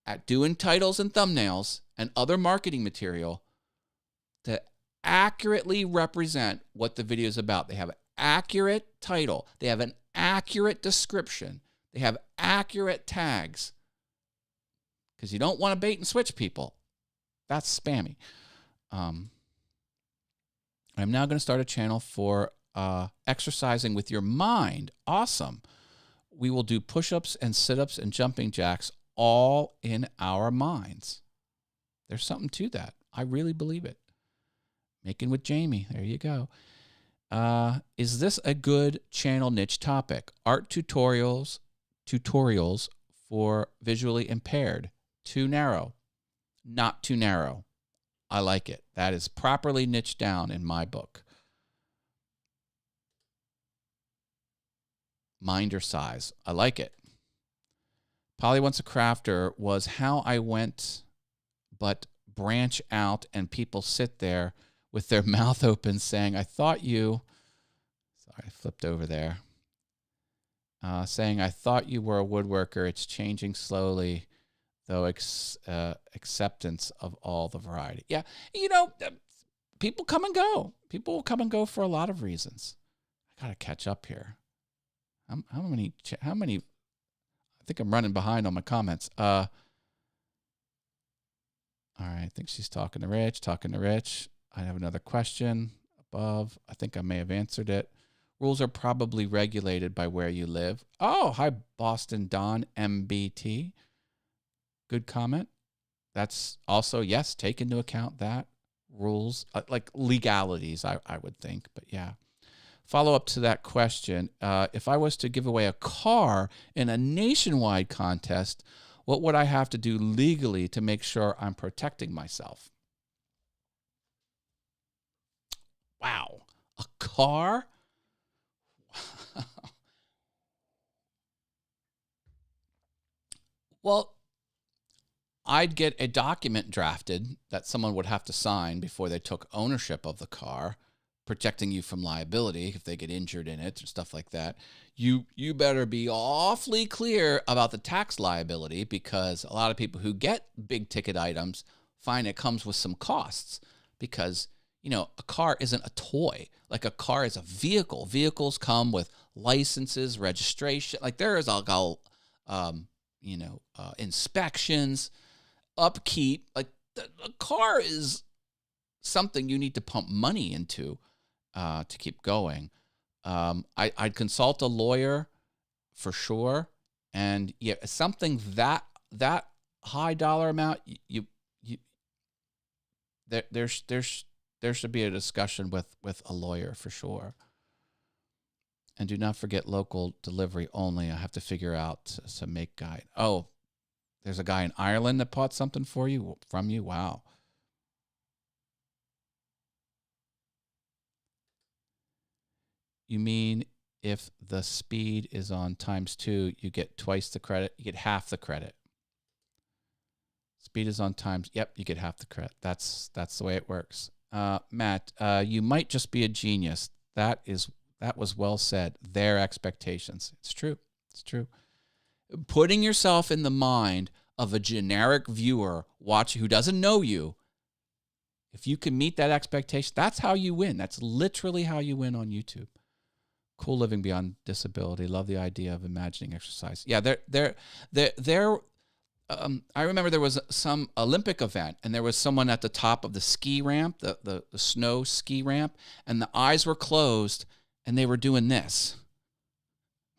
at doing titles and thumbnails and other marketing material to accurately represent what the video is about. They have an accurate title. They have an accurate description. They have accurate tags. Because you don't want to bait and switch people. That's spammy. I'm now going to start a channel for exercising with your mind. Awesome. We will do push-ups and sit-ups and jumping jacks all in our minds. There's something to that. I really believe it. Making with Jamie. There you go. Is this a good channel niche topic? Art tutorials for visually impaired. Too narrow. Not too narrow. I like it. That is properly niched down in my book. Minder size. I like it. Polly Wants a Crafter was how I went but branch out and people sit there with their mouth open saying, I thought you... Sorry, I flipped over there. Saying, I thought you were a woodworker. It's changing slowly, though acceptance of all the variety. Yeah, people come and go. People will come and go for a lot of reasons. I got to catch up here. How many? I think I'm running behind on my comments. All right, I think she's talking to Rich. I have another question above. I think I may have answered it. Rules are probably regulated by where you live. Oh, hi, Boston Don MBT. Good comment. That's also, yes, take into account that. Rules, like legalities, I would think. But yeah. Follow up to that question. If I was to give away a car in a nationwide contest, what would I have to do legally to make sure I'm protecting myself? Wow. A car? Well, I'd get a document drafted that someone would have to sign before they took ownership of the car, protecting you from liability if they get injured in it or stuff like that. You better be awfully clear about the tax liability, because a lot of people who get big ticket items find it comes with some costs, because a car isn't a toy. Like, a car is a vehicle. Vehicles come with licenses, registration. Like, there is inspections, upkeep. Like, a car is something you need to pump money into. to keep going. I'd consult a lawyer for sure, and yeah, something that high dollar amount, there should be a discussion with a lawyer for sure. And do not forget local delivery only. I have to figure out some make guide. Oh, there's a guy in Ireland that bought something from you. Wow. You mean if the speed is on ×2, you get twice the credit? You get half the credit. Speed is on times. Yep, you get half the credit. That's the way it works. Matt, you might just be a genius. That was well said. Their expectations. It's true. It's true. Putting yourself in the mind of a generic viewer watching who doesn't know you, if you can meet that expectation, that's how you win. That's literally how you win on YouTube. Cool living beyond disability. Love the idea of imagining exercise. Yeah, I remember there was some Olympic event, and there was someone at the top of the ski ramp, the snow ski ramp, and the eyes were closed, and they were doing this.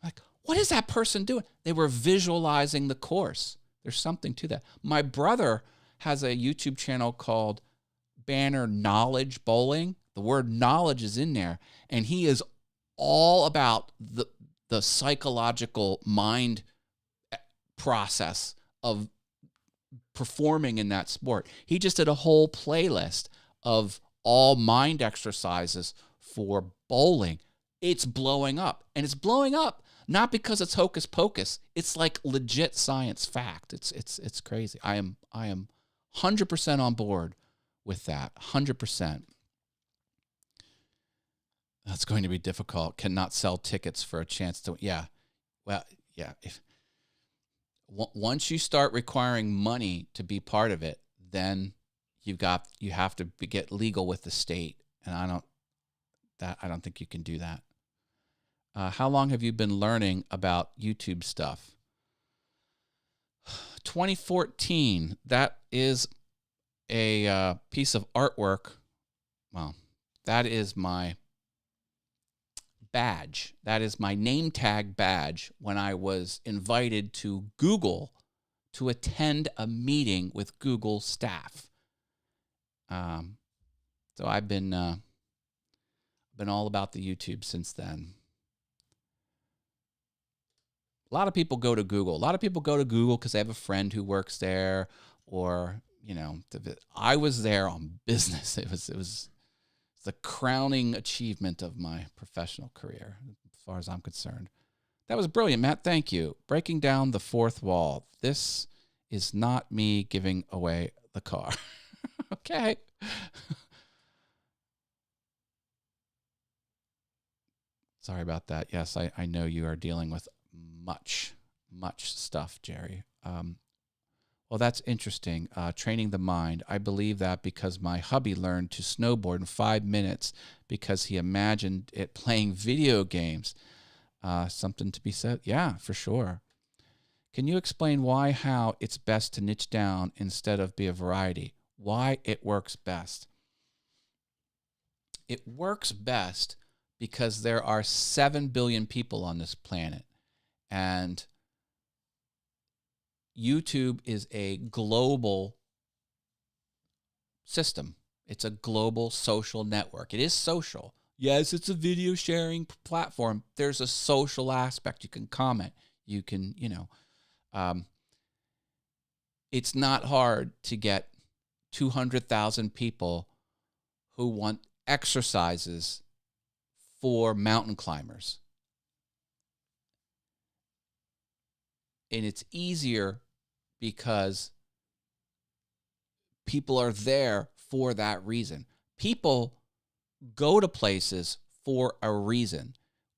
Like, what is that person doing? They were visualizing the course. There's something to that. My brother has a YouTube channel called Banner Knowledge Bowling. The word knowledge is in there, and he is all about the psychological mind process of performing in that sport. He just did a whole playlist of all mind exercises for bowling. It's blowing up, and it's blowing up not because it's hocus pocus. It's like legit science fact. It's crazy. I am 100% on board with that. 100%. That's going to be difficult. Cannot sell tickets for a chance to. Yeah, well, yeah. Once you start requiring money to be part of it, then you have to get legal with the state, and I don't think you can do that. How long have you been learning about YouTube stuff? 2014. That is a piece of artwork. Well, that is my badge. That is my name tag badge when I was invited to Google to attend a meeting with Google staff. So I've been all about the YouTube since then. A lot of people go to Google. A lot of people go to Google because they have a friend who works there, or I was there on business. It was the crowning achievement of my professional career, as far as I'm concerned. That was brilliant, Matt. Thank you. Breaking down the fourth wall. This is not me giving away the car. Okay. Sorry about that. Yes, I know you are dealing with much stuff, Jerry. Well, that's interesting. Training the mind. I believe that because my hubby learned to snowboard in 5 minutes because he imagined it playing video games. Something to be said. Yeah, for sure. Can you explain how it's best to niche down instead of be a variety? Why it works best? It works best because there are 7 billion people on this planet. And YouTube is a global system. It's a global social network. It is social. Yes, it's a video sharing platform. There's a social aspect. You can comment. You can, it's not hard to get 200,000 people who want exercises for mountain climbers. And it's easier because people are there for that reason. People go to places for a reason.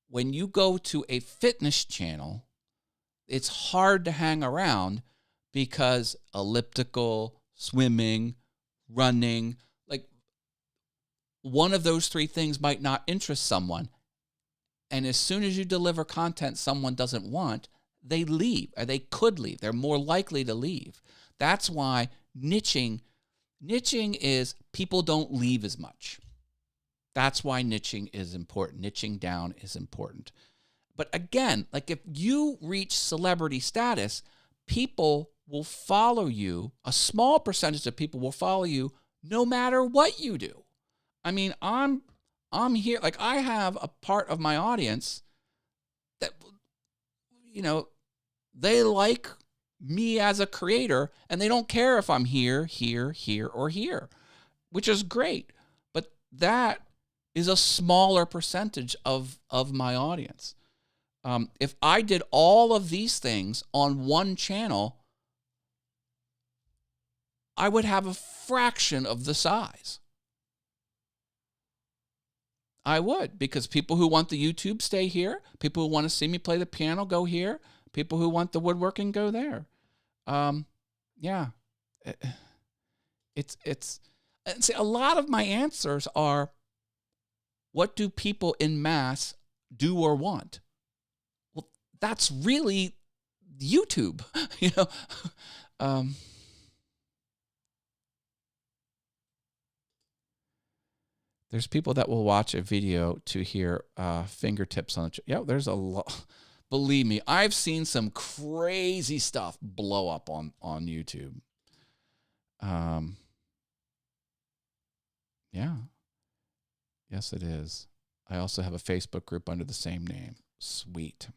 When you go to a fitness channel, it's hard to hang around because elliptical, swimming, running, like one of those 3 things might not interest someone. And as soon as you deliver content someone doesn't want, they leave, or they could leave. They're more likely to leave. That's why niching is people don't leave as much. That's why niching is important. Niching down is important. But again, like if you reach celebrity status, people will follow you. A small percentage of people will follow you no matter what you do. I mean, I'm here, like I have a part of my audience that, you know, they like me as a creator and they don't care if I'm here, or here, which is great. But that is a smaller percentage of my audience. If I did all of these things on one channel, I would have a fraction of the size. I would, because people who want the YouTube stay here. People who want to see me play the piano go here. People who want the woodworking go there. Yeah, it's see, a lot of my answers are, what do people in mass do or want? Well, that's really YouTube, you know. There's people that will watch a video to hear fingertips on the yeah, there's a lot. Believe me, I've seen some crazy stuff blow up on YouTube. Yeah. Yes, it is. I also have a Facebook group under the same name. Sweet.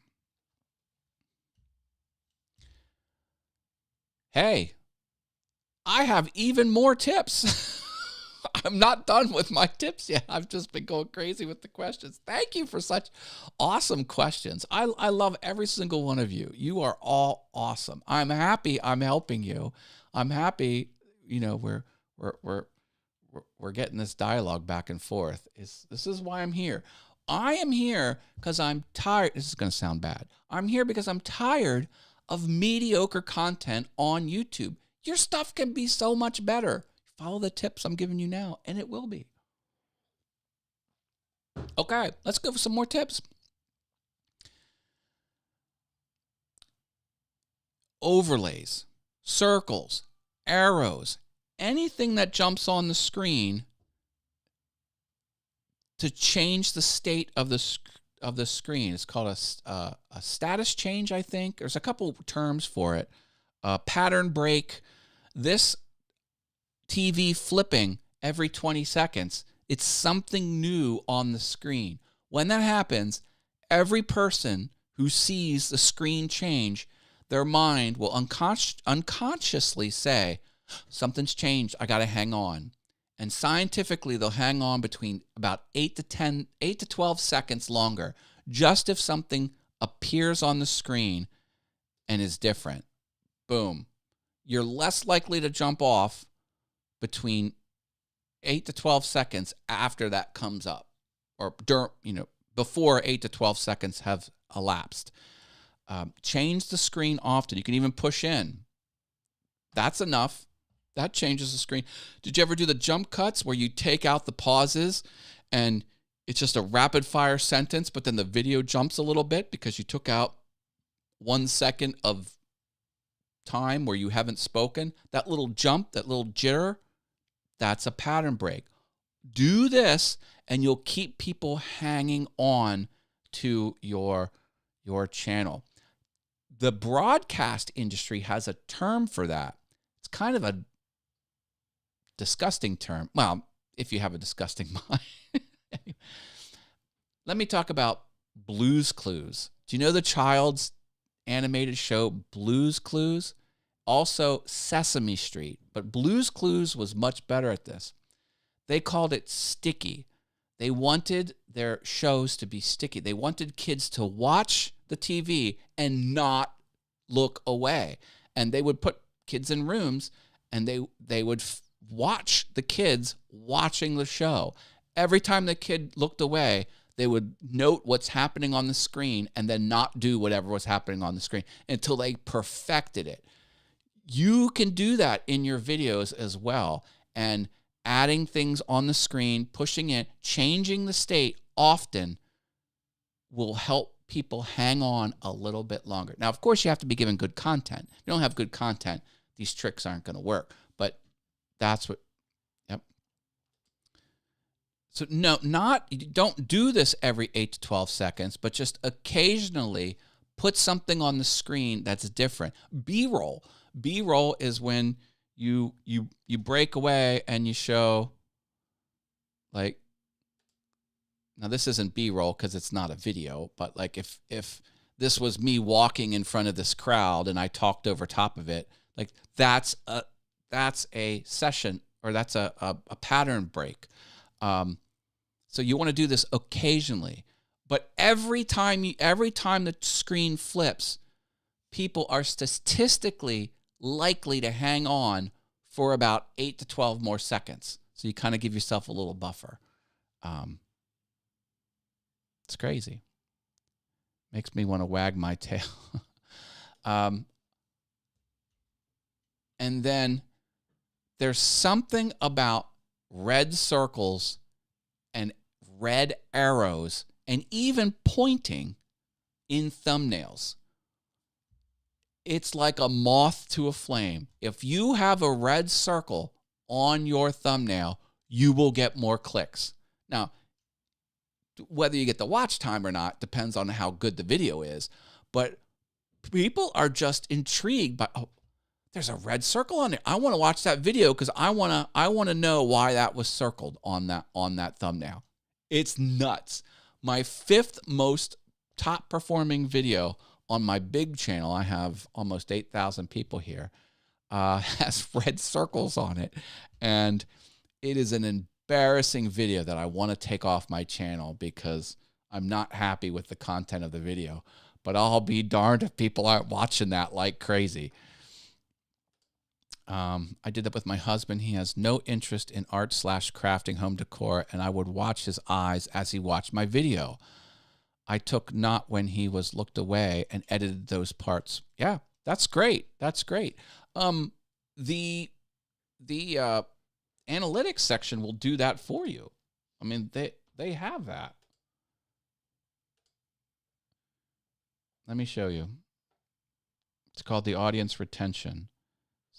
Hey, I have even more tips. I'm not done with my tips yet. I've just been going crazy with the questions. Thank you for such awesome questions. I love every single one of you. You are all awesome. I'm happy I'm helping you. I'm happy, you know, we're getting this dialogue back and forth. This is why I'm here. I am here because I'm tired. This is going to sound bad. I'm here because I'm tired of mediocre content on YouTube. Your stuff can be so much better. Follow the tips I'm giving you now, and it will be. Okay, let's go for some more tips. Overlays, circles, arrows, anything that jumps on the screen to change the state of the screen. It's called a status change, I think. There's a couple terms for it. Pattern break. This TV flipping every 20 seconds. It's something new on the screen. When that happens, every person who sees the screen change, their mind will unconsciously say, something's changed, I got to hang on. And scientifically, they'll hang on between about 8 to 12 seconds longer, just if something appears on the screen and is different. Boom. You're less likely to jump off between 8 to 12 seconds after that comes up, or before 8 to 12 seconds have elapsed. Change the screen often. You can even push in. That's enough. That changes the screen. Did you ever do the jump cuts where you take out the pauses and it's just a rapid fire sentence, but then the video jumps a little bit because you took out 1 second of time where you haven't spoken? That little jump, that little jitter, that's a pattern break. Do this and you'll keep people hanging on to your channel. The broadcast industry has a term for that. It's kind of a disgusting term. Well, if you have a disgusting mind. Let me talk about Blue's Clues. Do you know the child's animated show Blue's Clues? Also Sesame Street. But Blue's Clues was much better at this. They called it sticky. They wanted their shows to be sticky. They wanted kids to watch the TV and not look away. And they would put kids in rooms and they would watch the kids watching the show. Every time the kid looked away, they would note what's happening on the screen and then not do whatever was happening on the screen until they perfected it. You can do that in your videos as well. And adding things on the screen, pushing it, changing the state often will help people hang on a little bit longer. Now, of course, you have to be given good content. If you don't have good content, these tricks aren't going to work. But that's what, yep. So no, don't do this every 8 to 12 seconds, but just occasionally put something on the screen that's different. B-roll. B-roll is when you break away and you show, like, now this isn't B-roll because it's not a video, but like if this was me walking in front of this crowd and I talked over top of it, like that's a session, or that's a pattern break. So you want to do this occasionally, but every time the screen flips, people are statistically likely to hang on for about 8 to 12 more seconds. So you kind of give yourself a little buffer. It's crazy. Makes me want to wag my tail. And then there's something about red circles and red arrows and even pointing in thumbnails. It's like a moth to a flame. If you have a red circle on your thumbnail, you will get more clicks. Now, whether you get the watch time or not depends on how good the video is, but people are just intrigued by, oh, there's a red circle on it. I want to watch that video because I want to know why that was circled on that thumbnail. It's nuts. My 5th most top performing video on my big channel, I have almost 8,000 people here, has red circles on it. And it is an embarrassing video that I want to take off my channel because I'm not happy with the content of the video. But I'll be darned if people aren't watching that like crazy. I did that with my husband. He has no interest in art/crafting home decor, and I would watch his eyes as he watched my video. I took not when he was looked away and edited those parts. Yeah, that's great. That's great. The analytics section will do that for you. I mean, they have that. Let me show you. It's called the audience retention.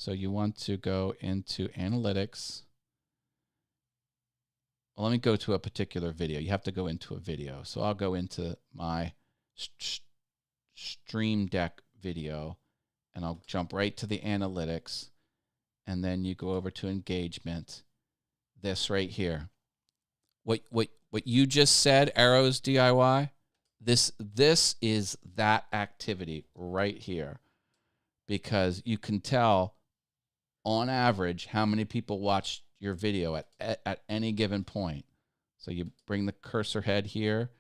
So you want to go into analytics. Well, let me go to a particular video. You have to go into a video. So I'll go into my Stream Deck video, and I'll jump right to the analytics. And then you go over to engagement. This right here. What you just said, Arrows DIY, this is that activity right here. Because you can tell on average how many people watched your video at any given point. So you bring the cursor head here,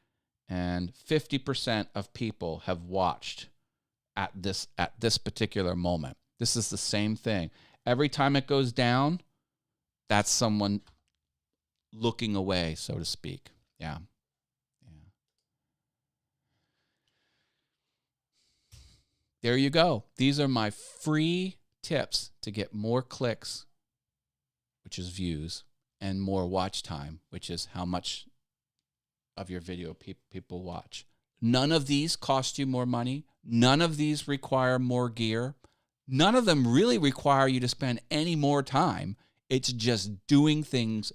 and 50% of people have watched at this particular moment. This is the same thing. Every time it goes down, that's someone looking away, so to speak. Yeah. There you go. These are my free tips to get more clicks, which is views, and more watch time, which is how much of your video people watch. None of these cost you more money. None of these require more gear. None of them really require you to spend any more time. It's just doing things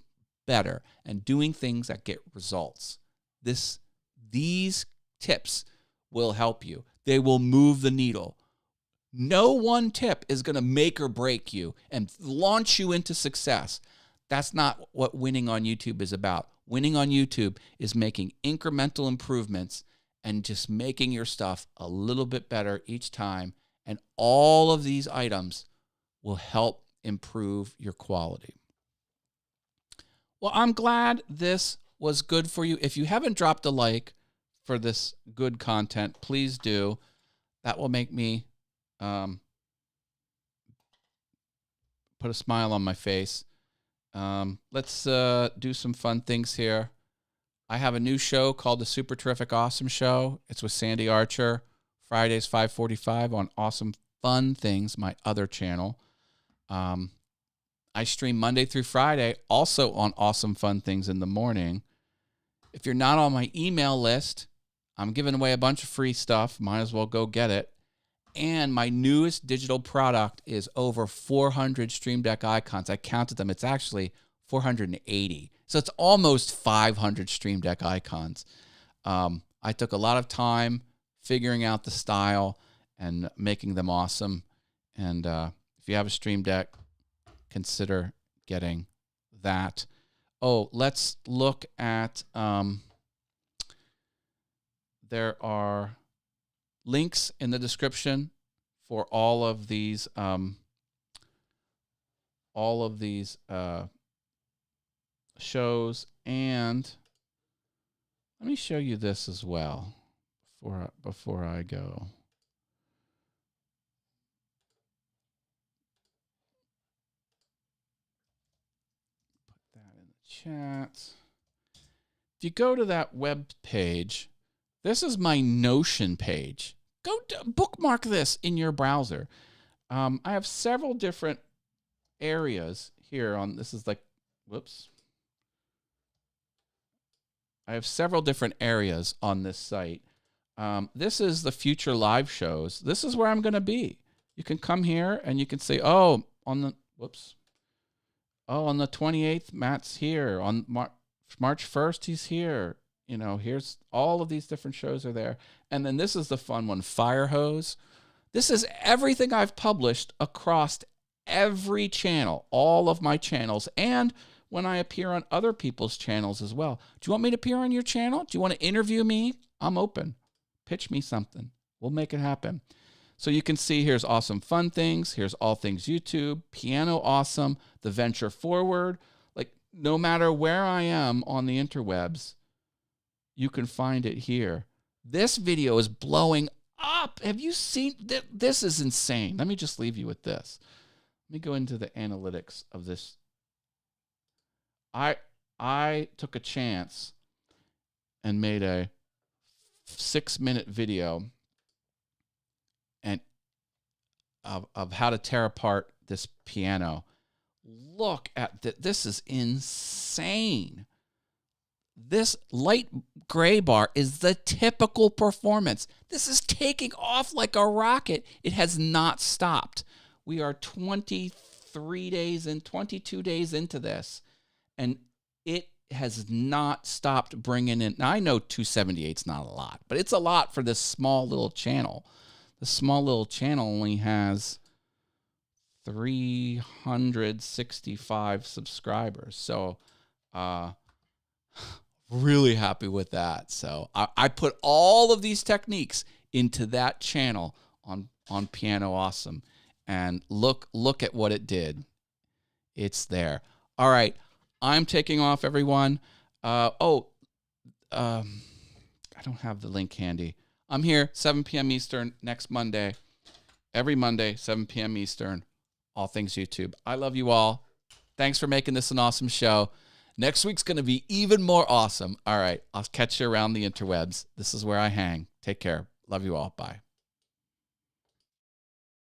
better and doing things that get results. These tips will help you. They will move the needle. No one tip is going to make or break you and launch you into success. That's not what winning on YouTube is about. Winning on YouTube is making incremental improvements and just making your stuff a little bit better each time. And all of these items will help improve your quality. Well, I'm glad this was good for you. If you haven't dropped a like for this good content, please do. That will make me put a smile on my face. Let's do some fun things here. I have a new show called The Super Terrific Awesome Show. It's with Sandy Archer, Fridays 5:45 on Awesome Fun Things, my other channel. I stream Monday through Friday, also on Awesome Fun Things in the morning. If you're not on my email list, I'm giving away a bunch of free stuff. Might as well go get it. And my newest digital product is over 400 Stream Deck icons. I counted them. It's actually 480. So it's almost 500 Stream Deck icons. I took a lot of time figuring out the style and making them awesome. And if you have a Stream Deck, consider getting that. Oh, let's look at, there are links in the description for all of these shows. And let me show you this as well before I go. Put that in the chat. If you go to that web page, this is my Notion page. Go bookmark this in your browser. I have several different areas here on, this is like, whoops. I have several different areas on this site. This is the future live shows. This is where I'm going to be. You can come here and you can say, oh, on the 28th, Matt's here. On March 1st, he's here. You know, here's all of these different shows are there. And then this is the fun one, Fire Hose. This is everything I've published across every channel, all of my channels, and when I appear on other people's channels as well. Do you want me to appear on your channel? Do you want to interview me? I'm open. Pitch me something. We'll make it happen. So you can see here's Awesome Fun Things. Here's All Things YouTube, Piano Awesome, The Venture Forward. Like, no matter where I am on the interwebs, you can find it here. This video is blowing up. Have you seen? This is insane. Let me just leave you with this. Let me go into the analytics of this. I took a chance and made a 6-minute video and of how to tear apart this piano. Look at this is insane. This light gray bar is the typical performance. This is taking off like a rocket. It has not stopped. We are 22 days into this, and it has not stopped bringing in. Now, I know 278 is not a lot, but it's a lot for this small little channel. The small little channel only has 365 subscribers. So, really happy with that. So I put all of these techniques into that channel on Piano Awesome, and look at what it did. It's there. All right, I'm taking off, everyone. I don't have the link handy. I'm here 7 p.m. Eastern next Monday. Every Monday, 7 p.m. Eastern. All Things YouTube. I love you all. Thanks for making this an awesome show. Next week's going to be even more awesome. All right, I'll catch you around the interwebs. This is where I hang. Take care. Love you all. Bye.